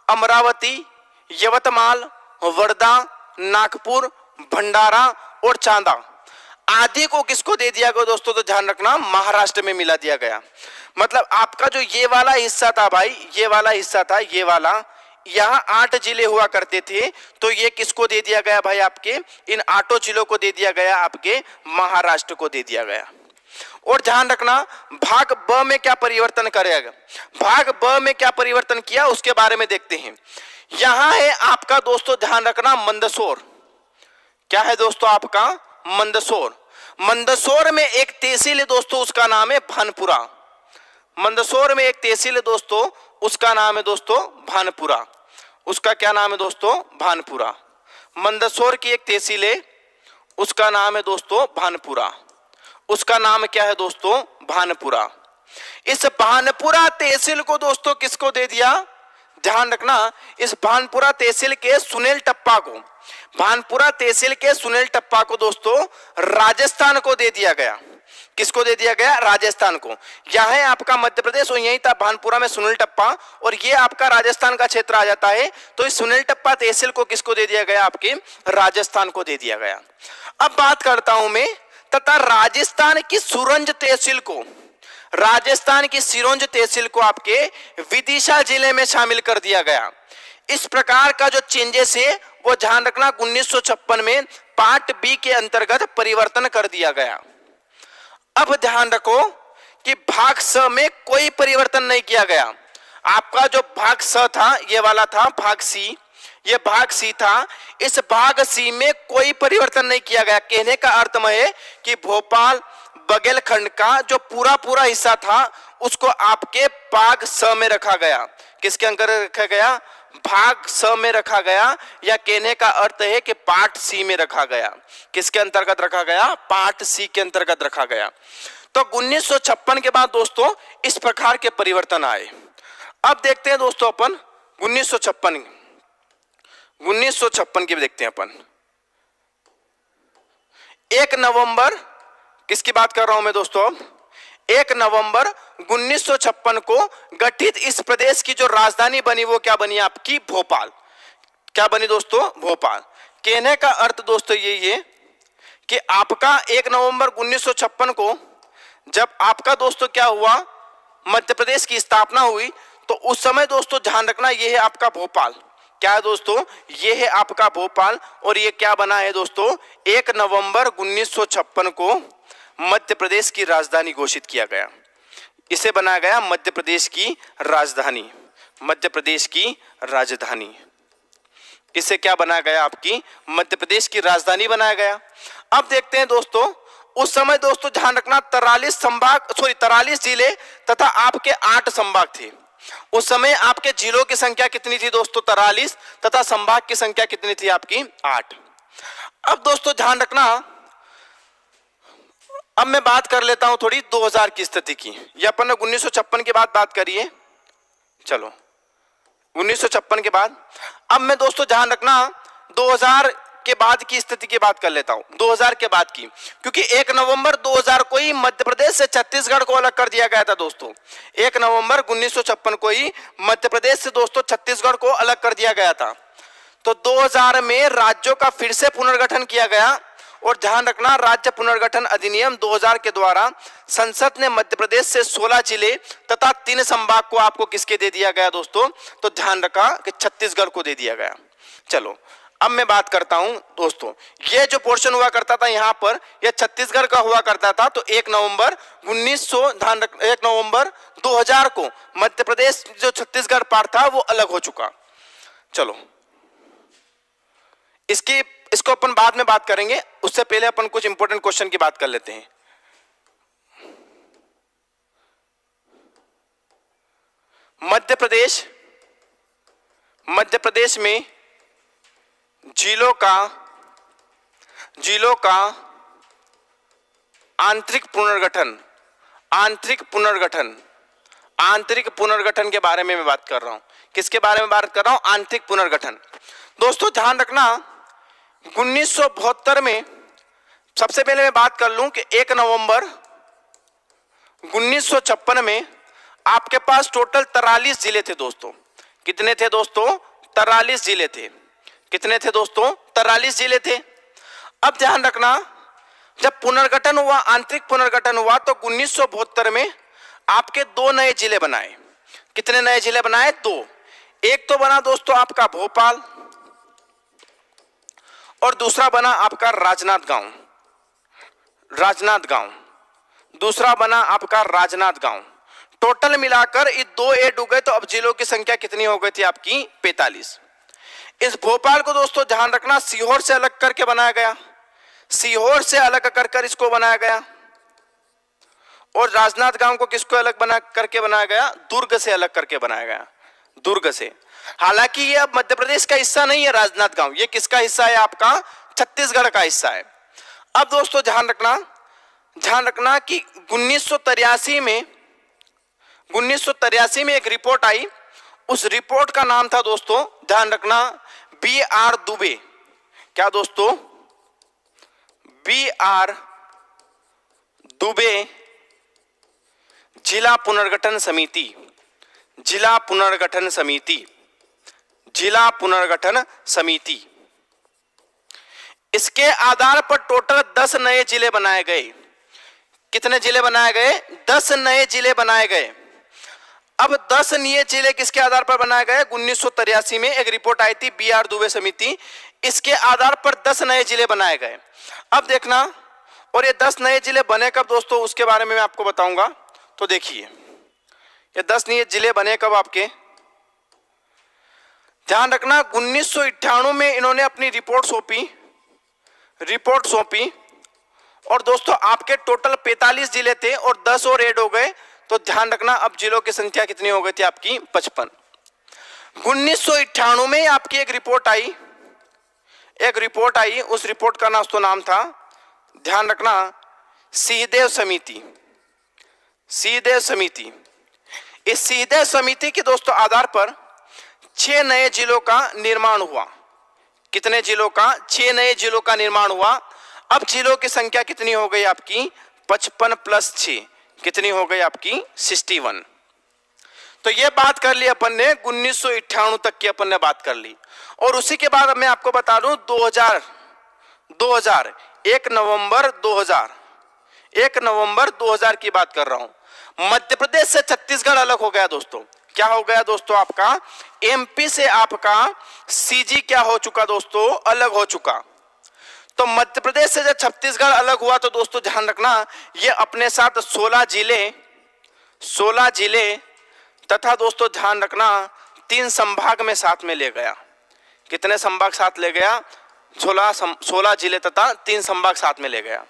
A: अमरावती, यवतमाल, वर्धा, नागपुर, भंडारा और चांदा आदि को किसको दे दिया गया दोस्तों, तो ध्यान रखना महाराष्ट्र में मिला दिया गया। मतलब आपका जो ये वाला हिस्सा था भाई, ये वाला हिस्सा था, ये वाला, यहाँ 8 जिले हुआ करते थे, तो ये किसको दे दिया गया भाई, आपके इन 8 जिलों को दे दिया गया, आपके महाराष्ट्र को दे दिया गया। और ध्यान रखना भाग ब में क्या परिवर्तन करेगा, भाग ब में क्या परिवर्तन किया उसके बारे में देखते हैं। यहां है आपका दोस्तों ध्यान रखना मंदसौर, क्या है दोस्तों आपका मंदसौर। मंदसौर में एक तहसील है दोस्तों, उसका नाम है भानपुरा। मंदसौर में एक तहसील है दोस्तों, उसका नाम है दोस्तों भानपुरा। उसका क्या नाम है दोस्तों, भानपुरा। मंदसौर की एक तहसील है, उसका नाम है दोस्तों भानपुरा। उसका नाम क्या है दोस्तों, भानपुरा। इस भानपुरा तहसील को दोस्तों किसको दे दिया, ध्यान रखना, इस भानपुरा तहसील के सुनील टप्पा को, भानपुरा तहसील के सुनील टप्पा को दोस्तों राजस्थान को दे दिया गया। किसको दे दिया गया, राजस्थान को। यह है आपका मध्य प्रदेश और यही था भानपुरा में सुनील टप्पा, और ये आपका राजस्थान का क्षेत्र आ जाता है। तो इस सुनील टप्पा तहसील को किसको दे दिया गया, आपके राजस्थान को दे दिया गया। अब बात करता हूं मैं, तथा राजस्थान की सुरंज तहसील को, राजस्थान की सिरोंज तहसील को आपके विदिशा जिले में शामिल कर दिया गया। इस प्रकार का जो चेंजेस है वो ध्यान रखना 1956 में पार्ट बी के अंतर्गत परिवर्तन कर दिया गया। अब ध्यान रखो कि भाग स में कोई परिवर्तन नहीं किया गया। आपका जो भाग स था ये वाला था भाग सी, ये भाग सी था, इस भाग सी में कोई परिवर्तन नहीं किया गया। कहने का अर्थ में है कि भोपाल बघेलखंड का जो पूरा हिस्सा था उसको आपके भाग स में रखा गया। किसके अंतर्गत रखा गया, भाग स में रखा गया, या कहने का अर्थ है कि पार्ट सी में रखा गया। किसके अंतर्गत रखा गया, पार्ट सी के अंतर्गत रखा गया। तो 1956 के बाद दोस्तों इस प्रकार के परिवर्तन आए। अब देखते हैं दोस्तों अपन 1956 की देखते हैं अपन। 1 नवंबर, किसकी बात कर रहा हूं मैं दोस्तों, 1 नवंबर 1956 को गठित इस प्रदेश की जो राजधानी बनी वो क्या बनी, आपकी भोपाल। क्या बनी दोस्तों, भोपाल। कहने का अर्थ दोस्तों ये कि आपका 1 नवंबर 1956 को जब आपका दोस्तों क्या हुआ, मध्य प्रदेश की स्थापना हुई, तो उस समय दोस्तों ध्यान रखना ये है आपका भोपाल। क्या है दोस्तों, ये है आपका भोपाल। और ये क्या बना है दोस्तों, 1 नवंबर 1956 को मध्य प्रदेश की राजधानी घोषित किया गया। इसे बनाया गया मध्य प्रदेश की राजधानी, मध्य प्रदेश की राजधानी किससे क्या बनाया गया, आपकी मध्य प्रदेश की राजधानी बनाया गया। अब देखते हैं दोस्तों, उस समय दोस्तों ध्यान रखना 43 जिले तथा आपके 8 संभाग थे। उस समय आपके जिलों की संख्या कितनी थी दोस्तों, 43, तथा संभाग की संख्या कितनी थी, आपकी 8। अब दोस्तों ध्यान रखना, अब मैं बात कर लेता हूं थोड़ी 2000 की स्थिति की। ये अपन ने 1956 के बाद बात करी है, चलो 1956 के बाद। अब मैं दोस्तों ध्यान रखना 2000 के बाद की स्थिति की बात कर लेता हूं, 2000 के बाद की, क्योंकि 1 नवंबर 2000 को ही मध्य प्रदेश से छत्तीसगढ़ को अलग कर दिया गया था दोस्तों। 1 नवंबर 1956 को ही मध्य प्रदेश से दोस्तों छत्तीसगढ़ को अलग कर दिया गया था। तो 2000 में राज्यों का फिर से पुनर्गठन किया गया। और ध्यान रखना, राज्य पुनर्गठन अधिनियम 2000 के द्वारा संसद ने मध्य प्रदेश से 16 जिले तथा 3 संभाग को आपको किसके दे दिया गया दोस्तों, तो ध्यान रखा कि छत्तीसगढ़ को दे दिया गया। चलो अब मैं बात करता हूं दोस्तों, ये जो पोर्शन हुआ करता था यहां पर, यह छत्तीसगढ़ का हुआ करता था। तो 1 नवंबर 2000 को मध्य प्रदेश जो छत्तीसगढ़ पार्ट था वो अलग हो चुका। चलो इसको अपन बाद में बात करेंगे, उससे पहले अपन कुछ इंपॉर्टेंट क्वेश्चन की बात कर लेते हैं। मध्य प्रदेश में जिलों का आंतरिक पुनर्गठन के बारे में मैं बात कर रहा हूं। किसके बारे में बात कर रहा हूं, आंतरिक पुनर्गठन। दोस्तों ध्यान रखना 1972 में, सबसे पहले मैं बात कर लूं कि 1 नवंबर 1956 में आपके पास टोटल 43 जिले थे दोस्तों। कितने थे दोस्तों, 43 जिले थे। कितने थे दोस्तों, 43 जिले थे। अब ध्यान रखना, जब पुनर्गठन हुआ, आंतरिक पुनर्गठन हुआ, तो 1972 में आपके 2 नए जिले बनाए। कितने नए जिले बनाए, 2। एक तो बना दोस्तों आपका भोपाल और दूसरा बना आपका राजनांदगांव। दूसरा बना आपका राजनांदगांव। टोटल मिलाकर ये 2 ऐड हो गए, तो अब जिलों की संख्या कितनी हो गई थी, आपकी 45। इस भोपाल को दोस्तों ध्यान रखना सीहोर से अलग करके बनाया गया, सीहोर से अलग कर इसको बनाया गया। और राजनांदगांव को किसको अलग बना करके बनाया गया, दुर्ग से अलग करके बनाया गया, दुर्ग से। हालांकि ये अब मध्य प्रदेश का हिस्सा नहीं है राजनांदगांव, ये किसका हिस्सा है, आपका छत्तीसगढ़ का हिस्सा है। अब दोस्तों ध्यान रखना कि 1983 में एक रिपोर्ट आई। उस रिपोर्ट का नाम था दोस्तों, ध्यान रखना, BR दुबे। क्या दोस्तों, BR दुबे जिला पुनर्गठन समिति। इसके आधार पर टोटल 10 नए जिले बनाए गए। कितने जिले बनाए गए, 10 नए जिले बनाए गए। अब 10 नए जिले किसके आधार पर बनाए गए, 1983 में एक रिपोर्ट आई थी BR दुबे समिति, इसके आधार पर 10 नए जिले बनाए गए। अब देखना, और ये 10 नए जिले बने कब दोस्तों, उसके बारे में मैं आपको बताऊंगा। तो देखिए ये 10 नए जिले बने कब आपके, ध्यान रखना 1998 में इन्होंने अपनी रिपोर्ट सौंपी। और दोस्तों आपके टोटल 45 जिले थे और 10 और ऐड हो गए। तो ध्यान रखना अब जिलों की संख्या कितनी हो गई थी, आपकी 55। 1998 में आपकी एक रिपोर्ट आई, उस रिपोर्ट का नाम था, ध्यान रखना, सिंहदेव समिति। इस सिंहदेव समिति के दोस्तों आधार पर 6 नए जिलों का निर्माण हुआ। कितने जिलों का, 6 नए जिलों का निर्माण हुआ। अब जिलों की संख्या कितनी हो गई आपकी, 55 + 6 कितनी हो गई आपकी, 61। तो ये बात कर ली अपन ने, 1998 तक की अपन ने बात कर ली। और उसी के बाद मैं आपको बता दूं 2000 1 नवंबर 2000 की बात कर रहा हूं। मध्य प्रदेश से छत्तीसगढ़ अलग हो गया दोस्तों। क्या हो गया दोस्तों, आपका MP से आपका CG क्या हो चुका दोस्तों, अलग हो चुका। तो मध्य प्रदेश से जब छत्तीसगढ़ अलग हुआ तो दोस्तों ध्यान रखना ये अपने साथ 16 जिले तथा दोस्तों ध्यान रखना 3 संभाग में साथ में ले गया। कितने संभाग साथ ले गया? 16 जिले तथा 3 संभाग साथ में ले गया।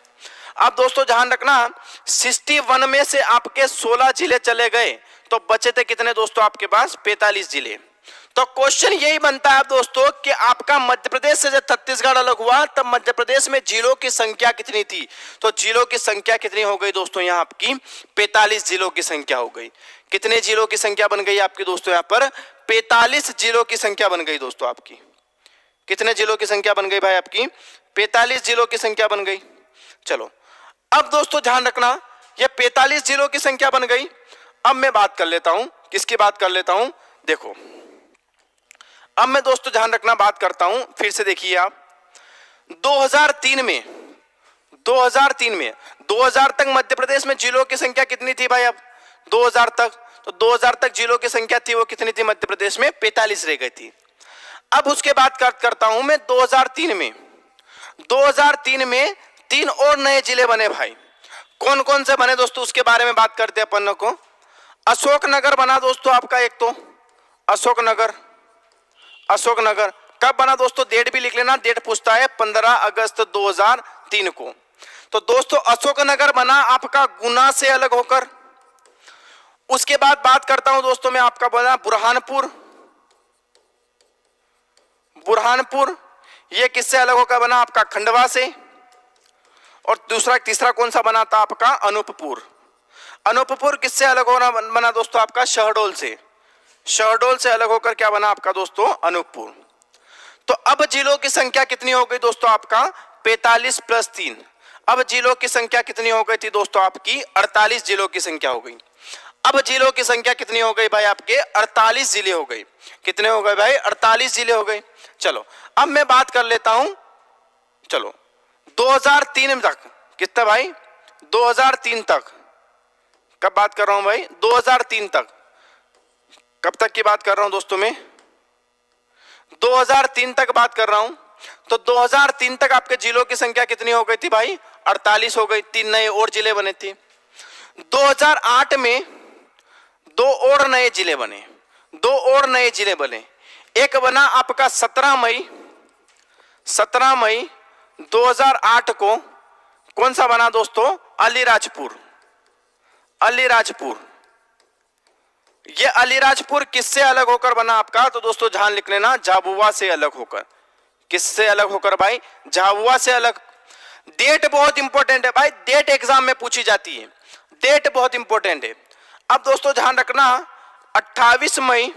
A: अब दोस्तों ध्यान रखना, 61 में से आपके 16 जिले चले गए तो बचे थे कितने दोस्तों आपके पास? 45 जिले। तो क्वेश्चन यही बनता है दोस्तों कि आपका मध्य प्रदेश से जब छत्तीसगढ़ अलग हुआ तब मध्य प्रदेश में जिलों की संख्या कितनी थी? तो जिलों की संख्या कितनी हो गई दोस्तों? यहाँ आपकी 45 जिलों की संख्या हो गई। कितने जिलों की संख्या बन गई आपकी दोस्तों? यहाँ पर 45 जिलों की संख्या बन गई दोस्तों आपकी। कितने जिलों की संख्या बन गई भाई आपकी? 45 जिलों की संख्या बन गई। चलो अब दोस्तों ध्यान रखना, ये 45 जिलों की संख्या बन गई। अब मैं बात कर लेता हूं, किसकी बात कर लेता हूं? देखो अब मैं दोस्तों ध्यान रखना बात करता हूं, फिर से देखिए आप 2003 में 2000 तक मध्य प्रदेश में जिलों की संख्या कितनी थी भाई? अब 2000 तक, तो 2000 तक जिलों की संख्या थी वो कितनी थी मध्य प्रदेश में? 45 रह गई थी। अब उसके बाद करता हूं मैं 2003 में 3 और नए जिले बने भाई। कौन कौन से बने दोस्तों उसके बारे में बात करते हैं अपन को। अशोकनगर बना दोस्तों आपका, एक तो अशोकनगर कब बना दोस्तों? डेट भी लिख लेना, डेट पूछता है 15 अगस्त 2003 को। तो दोस्तों अशोकनगर बना आपका गुना से अलग होकर। उसके बाद बात करता हूं दोस्तों मैं आपका बना बुरहानपुर, ये किससे अलग होकर बना? आपका खंडवा से। और तीसरा कौन सा बना था आपका? अनूपपुर किससे अलग होना बना दोस्तों आपका? शहडोल से अलग होकर क्या बना आपका दोस्तों? अनूपपुर। तो अब जिलों की संख्या कितनी हो गई दोस्तों आपका? 45 + 3। अब जिलों की संख्या कितनी हो गई थी दोस्तों आपकी? 48 जिलों की संख्या हो गई। अब जिलों की संख्या कितनी हो गई भाई आपके? 48 जिले हो गए। कितने हो गए भाई? 48 जिले हो गए। चलो अब मैं बात कर लेता हूं, चलो 2003 तक कितना भाई? 2003 तक। कब बात कर रहा हूं भाई? 2003 तक। कब तक की बात कर रहा हूं दोस्तों मैं? 2003 तक बात कर रहा हूं। तो 2003 तक आपके जिलों की संख्या कितनी हो गई थी भाई? 48 हो गई। 3 नए और जिले बने थे। 2008 में 2 और नए जिले बने। एक बना आपका 17 मई 2008 को। कौन सा बना दोस्तों? अलीराजपुर। ये अलीराजपुर किससे अलग होकर बना आपका? तो दोस्तों ध्यान लिख लेना, झाबुआ से अलग होकर। किससे अलग होकर भाई? झाबुआ से अलग। डेट बहुत इंपॉर्टेंट है भाई, डेट एग्जाम में पूछी जाती है, डेट बहुत इंपॉर्टेंट है। अब दोस्तों ध्यान रखना, 28 मई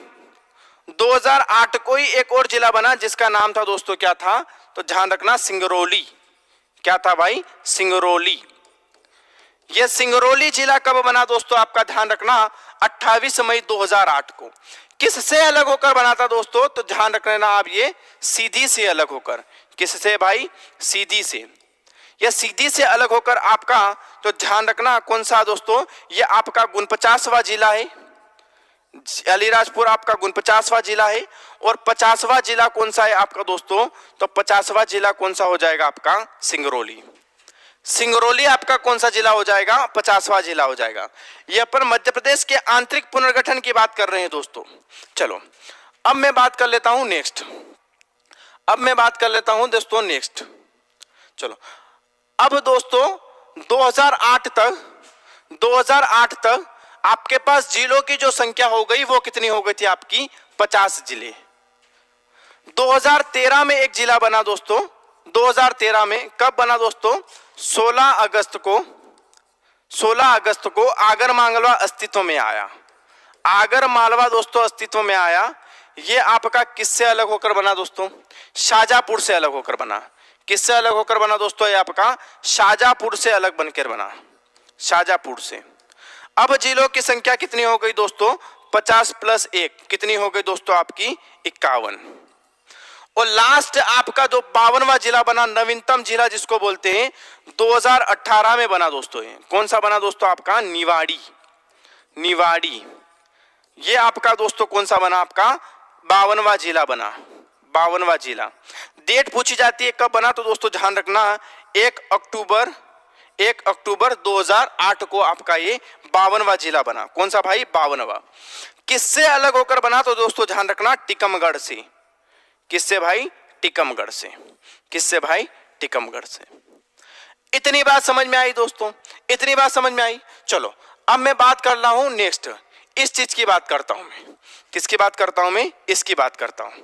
A: 2008 को ही एक और जिला बना जिसका नाम था दोस्तों क्या था? तो ध्यान रखना, सिंगरौली। क्या था भाई? सिंगरौली। यह सिंगरौली जिला कब बना दोस्तों आपका? ध्यान रखना 28 मई 2008 को। किससे अलग होकर बना था दोस्तों? तो ध्यान रखना आप, ये सीधी से अलग होकर। किससे भाई? सीधी से। यह सीधी से अलग होकर आपका, तो ध्यान रखना कौन सा दोस्तों? यह आपका 49वां जिला है। अलीराजपुर आपका 49वां जिला है। और 50वां जिला कौन सा है आपका दोस्तों? तो 50वां जिला कौन सा हो जाएगा आपका? सिंगरौली आपका कौन सा जिला हो जाएगा? 50वां जिला हो जाएगा। यह पर मध्य प्रदेश के आंतरिक पुनर्गठन की बात कर रहे हैं दोस्तों। चलो अब मैं बात कर लेता हूं नेक्स्ट। चलो अब दोस्तों 2008 तक आपके पास जिलों की जो संख्या हो गई वो कितनी हो गई थी आपकी? 50 जिले। 2013 में एक जिला बना दोस्तों। 2013 में कब बना दोस्तों? 16 अगस्त को आगर मालवा अस्तित्व में आया। आगर मालवा दोस्तों अस्तित्व में आया। ये आपका किससे अलग होकर बना दोस्तों? शाजापुर से अलग होकर बना। किससे अलग होकर बना दोस्तों? ये आपका शाजापुर से अलग बनकर बना, शाजापुर से। अब जिलों की संख्या कितनी हो गई दोस्तों? 50 + 1 कितनी हो गई दोस्तों आपकी? 51। और लास्ट आपका जो 52वां जिला बना, नवीनतम जिला जिसको बोलते हैं, 2018 में बना दोस्तों। ये कौन सा बना दोस्तों आपका? निवाड़ी। ये आपका दोस्तों कौन सा बना आपका? 52वां जिला बना, 52वां जिला। डेट पूछी जाती है कब बना? तो दोस्तों ध्यान रखना 1 अक्टूबर 2008 को आपका ये 52वां जिला बना। कौन सा भाई? 52वां। किससे अलग होकर बना? तो दोस्तों ध्यान रखना टीकमगढ़ से। किससे भाई? टीकमगढ़ से। किससे भाई? टीकमगढ़ से। इतनी बात समझ में आई दोस्तों? इतनी बात समझ में आई? चलो अब मैं बात कर रहा हूं नेक्स्ट, इस चीज की बात करता हूं मैं। किसकी बात करता हूं मैं? इसकी बात करता हूं।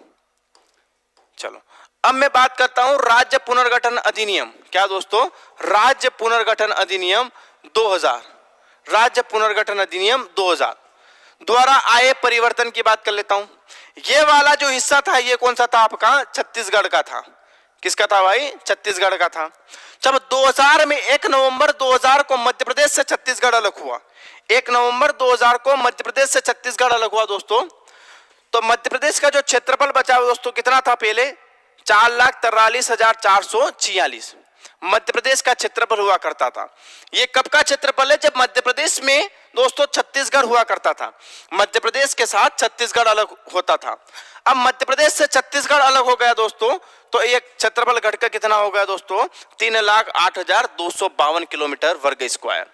A: चलो अब मैं बात करता हूं राज्य पुनर्गठन अधिनियम। क्या दोस्तों? राज्य पुनर्गठन अधिनियम 2000। राज्य पुनर्गठन अधिनियम 2000 द्वारा आए परिवर्तन की बात कर लेता हूं। ये वाला जो हिस्सा था ये कौन सा था आपका? छत्तीसगढ़ का था। किसका था भाई? छत्तीसगढ़ का था। जब 2000 में 1 नवंबर 2000 को मध्य प्रदेश से छत्तीसगढ़ अलग हुआ, 1 नवंबर 2000 को मध्य प्रदेश से छत्तीसगढ़ अलग हुआ दोस्तों, तो मध्य प्रदेश का जो क्षेत्रफल बचा दोस्तों कितना था? पहले 4,43,446 मध्य प्रदेश का क्षेत्रफल हुआ करता था। ये कब का क्षेत्रफल है? जब मध्य प्रदेश में दोस्तों छत्तीसगढ़ हुआ करता था, मध्य प्रदेश के साथ छत्तीसगढ़ अलग होता था। अब मध्य प्रदेश से छत्तीसगढ़ अलग हो गया दोस्तों, तो एक क्षेत्रफल घटकर कितना हो गया दोस्तों? 3,08,252 किलोमीटर वर्ग स्क्वायर।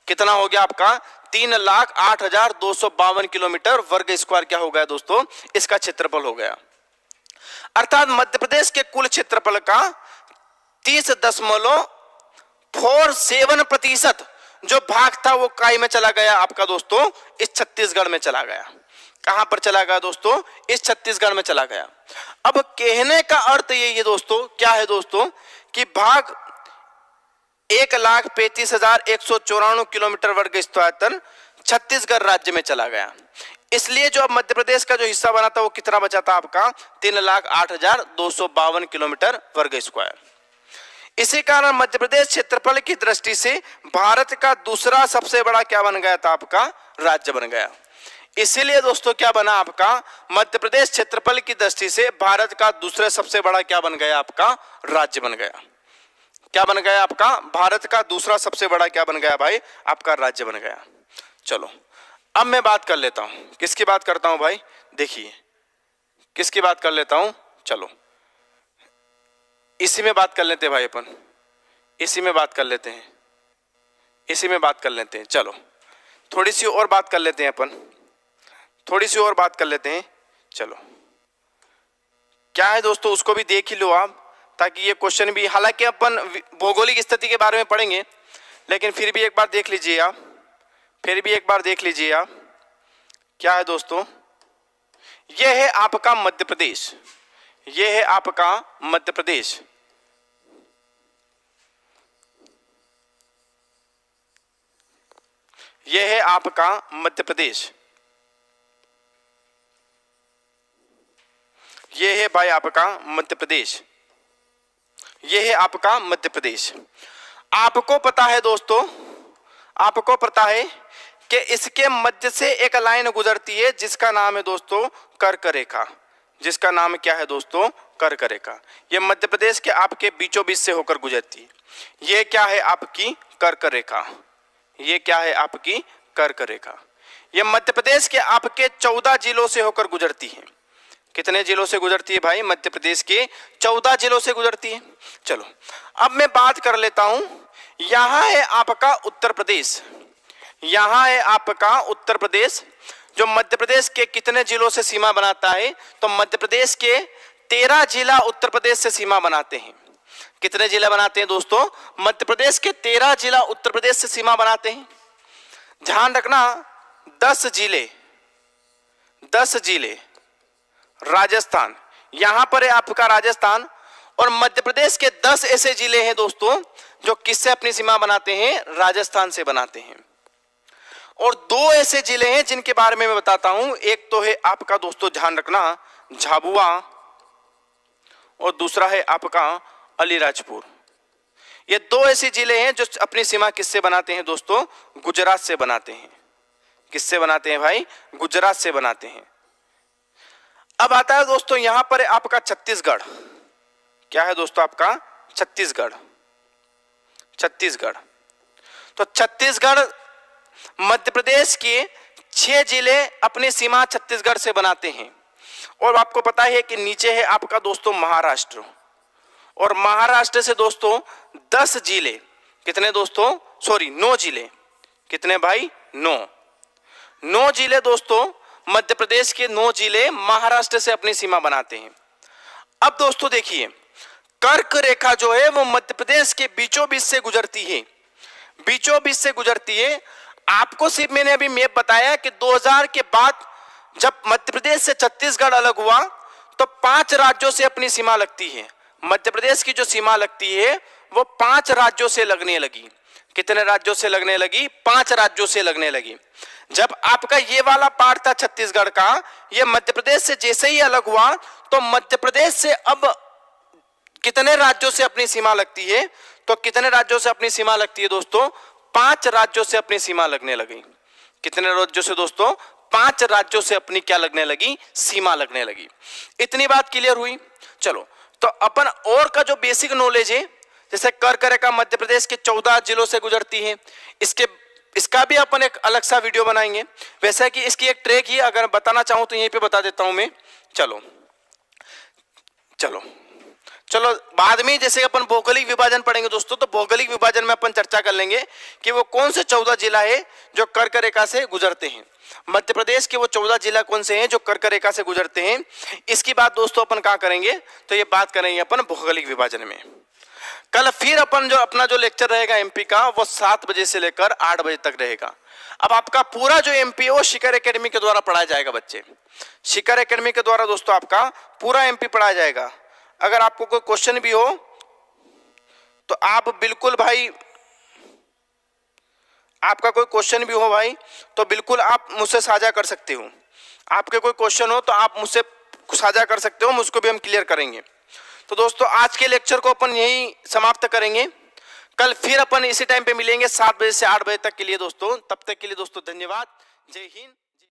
A: कितना हो गया आपका? 3,08,252 किलोमीटर वर्ग स्क्वायर क्या हो गया दोस्तों? इसका क्षेत्रफल हो गया। अर्थात मध्य प्रदेश के कुल क्षेत्रफल का 30.47% जो भाग था वो काय में चला गया आपका दोस्तों? इस छत्तीसगढ़ में चला गया। कहां पर चला गया दोस्तों? इस छत्तीसगढ़ में चला गया। अब कहने का अर्थ ये दोस्तों क्या है दोस्तों कि भाग 1,35,194 किलोमीटर वर्ग स्क्वायर छत्तीसगढ़ राज्य में चला गया। इसलिए जो अब मध्य प्रदेश का जो हिस्सा बना था वो कितना बचा था आपका? 3,08,252 किलोमीटर वर्ग स्क्वायर। इसी कारण मध्य प्रदेश क्षेत्रफल की दृष्टि से भारत का दूसरा सबसे बड़ा क्या बन गया था? आपका राज्य बन गया। इसीलिए दोस्तों क्या बना आपका? मध्य प्रदेश क्षेत्रफल की दृष्टि से भारत का दूसरा सबसे बड़ा क्या बन गया? आपका राज्य बन गया। क्या बन गया आपका? भारत का दूसरा सबसे बड़ा क्या बन गया भाई? आपका राज्य बन गया। चलो अब मैं बात कर लेता हूं। किसकी बात करता हूं भाई? देखिए किसकी बात कर लेता हूं। चलो इसी में बात कर लेते हैं भाई, अपन इसी में बात कर लेते हैं, इसी में बात कर लेते हैं। चलो थोड़ी सी और बात कर लेते हैं अपन, थोड़ी सी और बात कर लेते हैं। चलो क्या है दोस्तों उसको भी देख ही लो आप, ताकि ये क्वेश्चन भी, हालांकि अपन भौगोलिक स्थिति के बारे में पढ़ेंगे लेकिन फिर भी एक बार देख लीजिए आप, फिर भी एक बार देख लीजिए आप। क्या है दोस्तों? यह है आपका मध्य प्रदेश, यह है आपका मध्य प्रदेश। यह है आपका मध्य प्रदेश। यह है भाई आपका मध्य प्रदेश। यह है आपका मध्य प्रदेश। आपको पता है दोस्तों, आपको पता है कि इसके मध्य से एक लाइन गुजरती है जिसका नाम है दोस्तों कर्क रेखा। जिसका नाम क्या है दोस्तों? कर्क रेखा। यह मध्य प्रदेश के आपके बीचों बीच से होकर गुजरती है। यह क्या है? आपकी कर्क रेखा। यह क्या है? आपकी कर्क रेखा। यह मध्य प्रदेश के आपके 14 जिलों से होकर गुजरती है। कितने जिलों से गुजरती है भाई? मध्य प्रदेश के 14 जिलों से गुजरती है। चलो अब मैं बात कर लेता हूं, यहां है आपका उत्तर प्रदेश। यहां है आपका उत्तर प्रदेश, जो मध्य प्रदेश के कितने जिलों से सीमा बनाता है? तो मध्य प्रदेश के 13 जिला उत्तर प्रदेश से सीमा बनाते हैं। कितने जिला बनाते हैं दोस्तों? मध्य प्रदेश के 13 जिला उत्तर प्रदेश से सीमा बनाते हैं। ध्यान रखना 10 जिले राजस्थान, यहां पर है आपका राजस्थान, और मध्य प्रदेश के 10 ऐसे जिले हैं दोस्तों जो किससे अपनी सीमा बनाते हैं? राजस्थान से बनाते हैं। और 2 ऐसे जिले हैं जिनके बारे में मैं बताता हूं। एक तो है आपका दोस्तों ध्यान रखना झाबुआ, और दूसरा है आपका अलीराजपुर। ये 2 ऐसे जिले हैं जो अपनी सीमा किससे बनाते हैं दोस्तों? गुजरात से बनाते हैं। किससे बनाते हैं भाई? गुजरात से बनाते हैं। अब आता है दोस्तों यहां पर है आपका छत्तीसगढ़। क्या है दोस्तों? आपका छत्तीसगढ़। छत्तीसगढ़, तो छत्तीसगढ़ मध्य प्रदेश के 6 जिले अपनी सीमा छत्तीसगढ़ से बनाते हैं। और आपको पता है कि नीचे है आपका दोस्तों महाराष्ट्र, और महाराष्ट्र से दोस्तों 10 जिले, कितने दोस्तों? सॉरी 9 जिले। कितने भाई? 9 जिले दोस्तों, मध्य प्रदेश के 9 जिले महाराष्ट्र से अपनी सीमा बनाते हैं। अब दोस्तों देखिए, कर्क रेखा जो है वो मध्य प्रदेश के बीचों बीच से गुजरती है, बीचों बीच से गुजरती है। आपको सिर्फ मैंने अभी मैप बताया कि 2000 के बाद जब मध्य प्रदेश से छत्तीसगढ़ अलग हुआ तो 5 राज्यों से अपनी सीमा लगती है। मध्य प्रदेश की जो सीमा लगती है वो 5 राज्यों से लगने लगी। कितने राज्यों से लगने लगी? 5 राज्यों से लगने लगी। जब आपका ये वाला पार्ट था छत्तीसगढ़ का, ये मध्य प्रदेश से जैसे ही अलग हुआ तो मध्य प्रदेश से अब कितने राज्यों से अपनी सीमा लगती है? तो कितने राज्यों से अपनी सीमा लगती है दोस्तों? 5 राज्यों से अपनी सीमा लगने लगी। कितने राज्यों से दोस्तों? 5 राज्यों से अपनी क्या लगने लगी? सीमा लगने लगी। इतनी बात क्लियर हुई। चलो, तो अपन और का जो बेसिक नॉलेज है, जैसे कर्क रेखा मध्य प्रदेश के 14 जिलों से गुजरती है, इसका भी अपन एक अलग सा वीडियो बनाएंगे। वैसे कि इसकी एक ट्रैक ही अगर बताना चाहूं तो यहीं पे बता देता हूं मैं। चलो चलो चलो बाद में जैसे अपन भौगोलिक विभाजन पढ़ेंगे दोस्तों, तो भौगोलिक विभाजन में अपन चर्चा कर लेंगे कि वो कौन से 14 जिला है जो कर्क रेखा से गुजरते हैं। मध्य प्रदेश के वो 14 जिला कौन से हैं जो कर्क रेखा से गुजरते हैं, इसकी बात दोस्तों अपन कहाँ करेंगे? तो ये बात करेंगे अपन भौगोलिक विभाजन में। कल फिर अपन जो अपना जो लेक्चर रहेगा एमपी का, वो 7 बजे से लेकर 8 बजे तक रहेगा। अब आपका पूरा जो एमपी है वो शिखर एकेडमी के द्वारा पढ़ाया जाएगा बच्चे। शिखर एकेडमी के द्वारा दोस्तों आपका पूरा एमपी पढ़ाया जाएगा। अगर आपको कोई क्वेश्चन भी हो तो आप बिल्कुल भाई, आपका कोई क्वेश्चन भी हो भाई तो बिल्कुल आप मुझसे साझा कर सकते हो। आपके कोई क्वेश्चन हो तो आप मुझसे साझा कर सकते हो, मुझको भी हम क्लियर करेंगे। तो दोस्तों आज के लेक्चर को अपन यही समाप्त करेंगे। कल फिर अपन इसी टाइम पे मिलेंगे 7 बजे से 8 बजे तक के लिए दोस्तों। तब तक के लिए दोस्तों धन्यवाद। जय हिंद।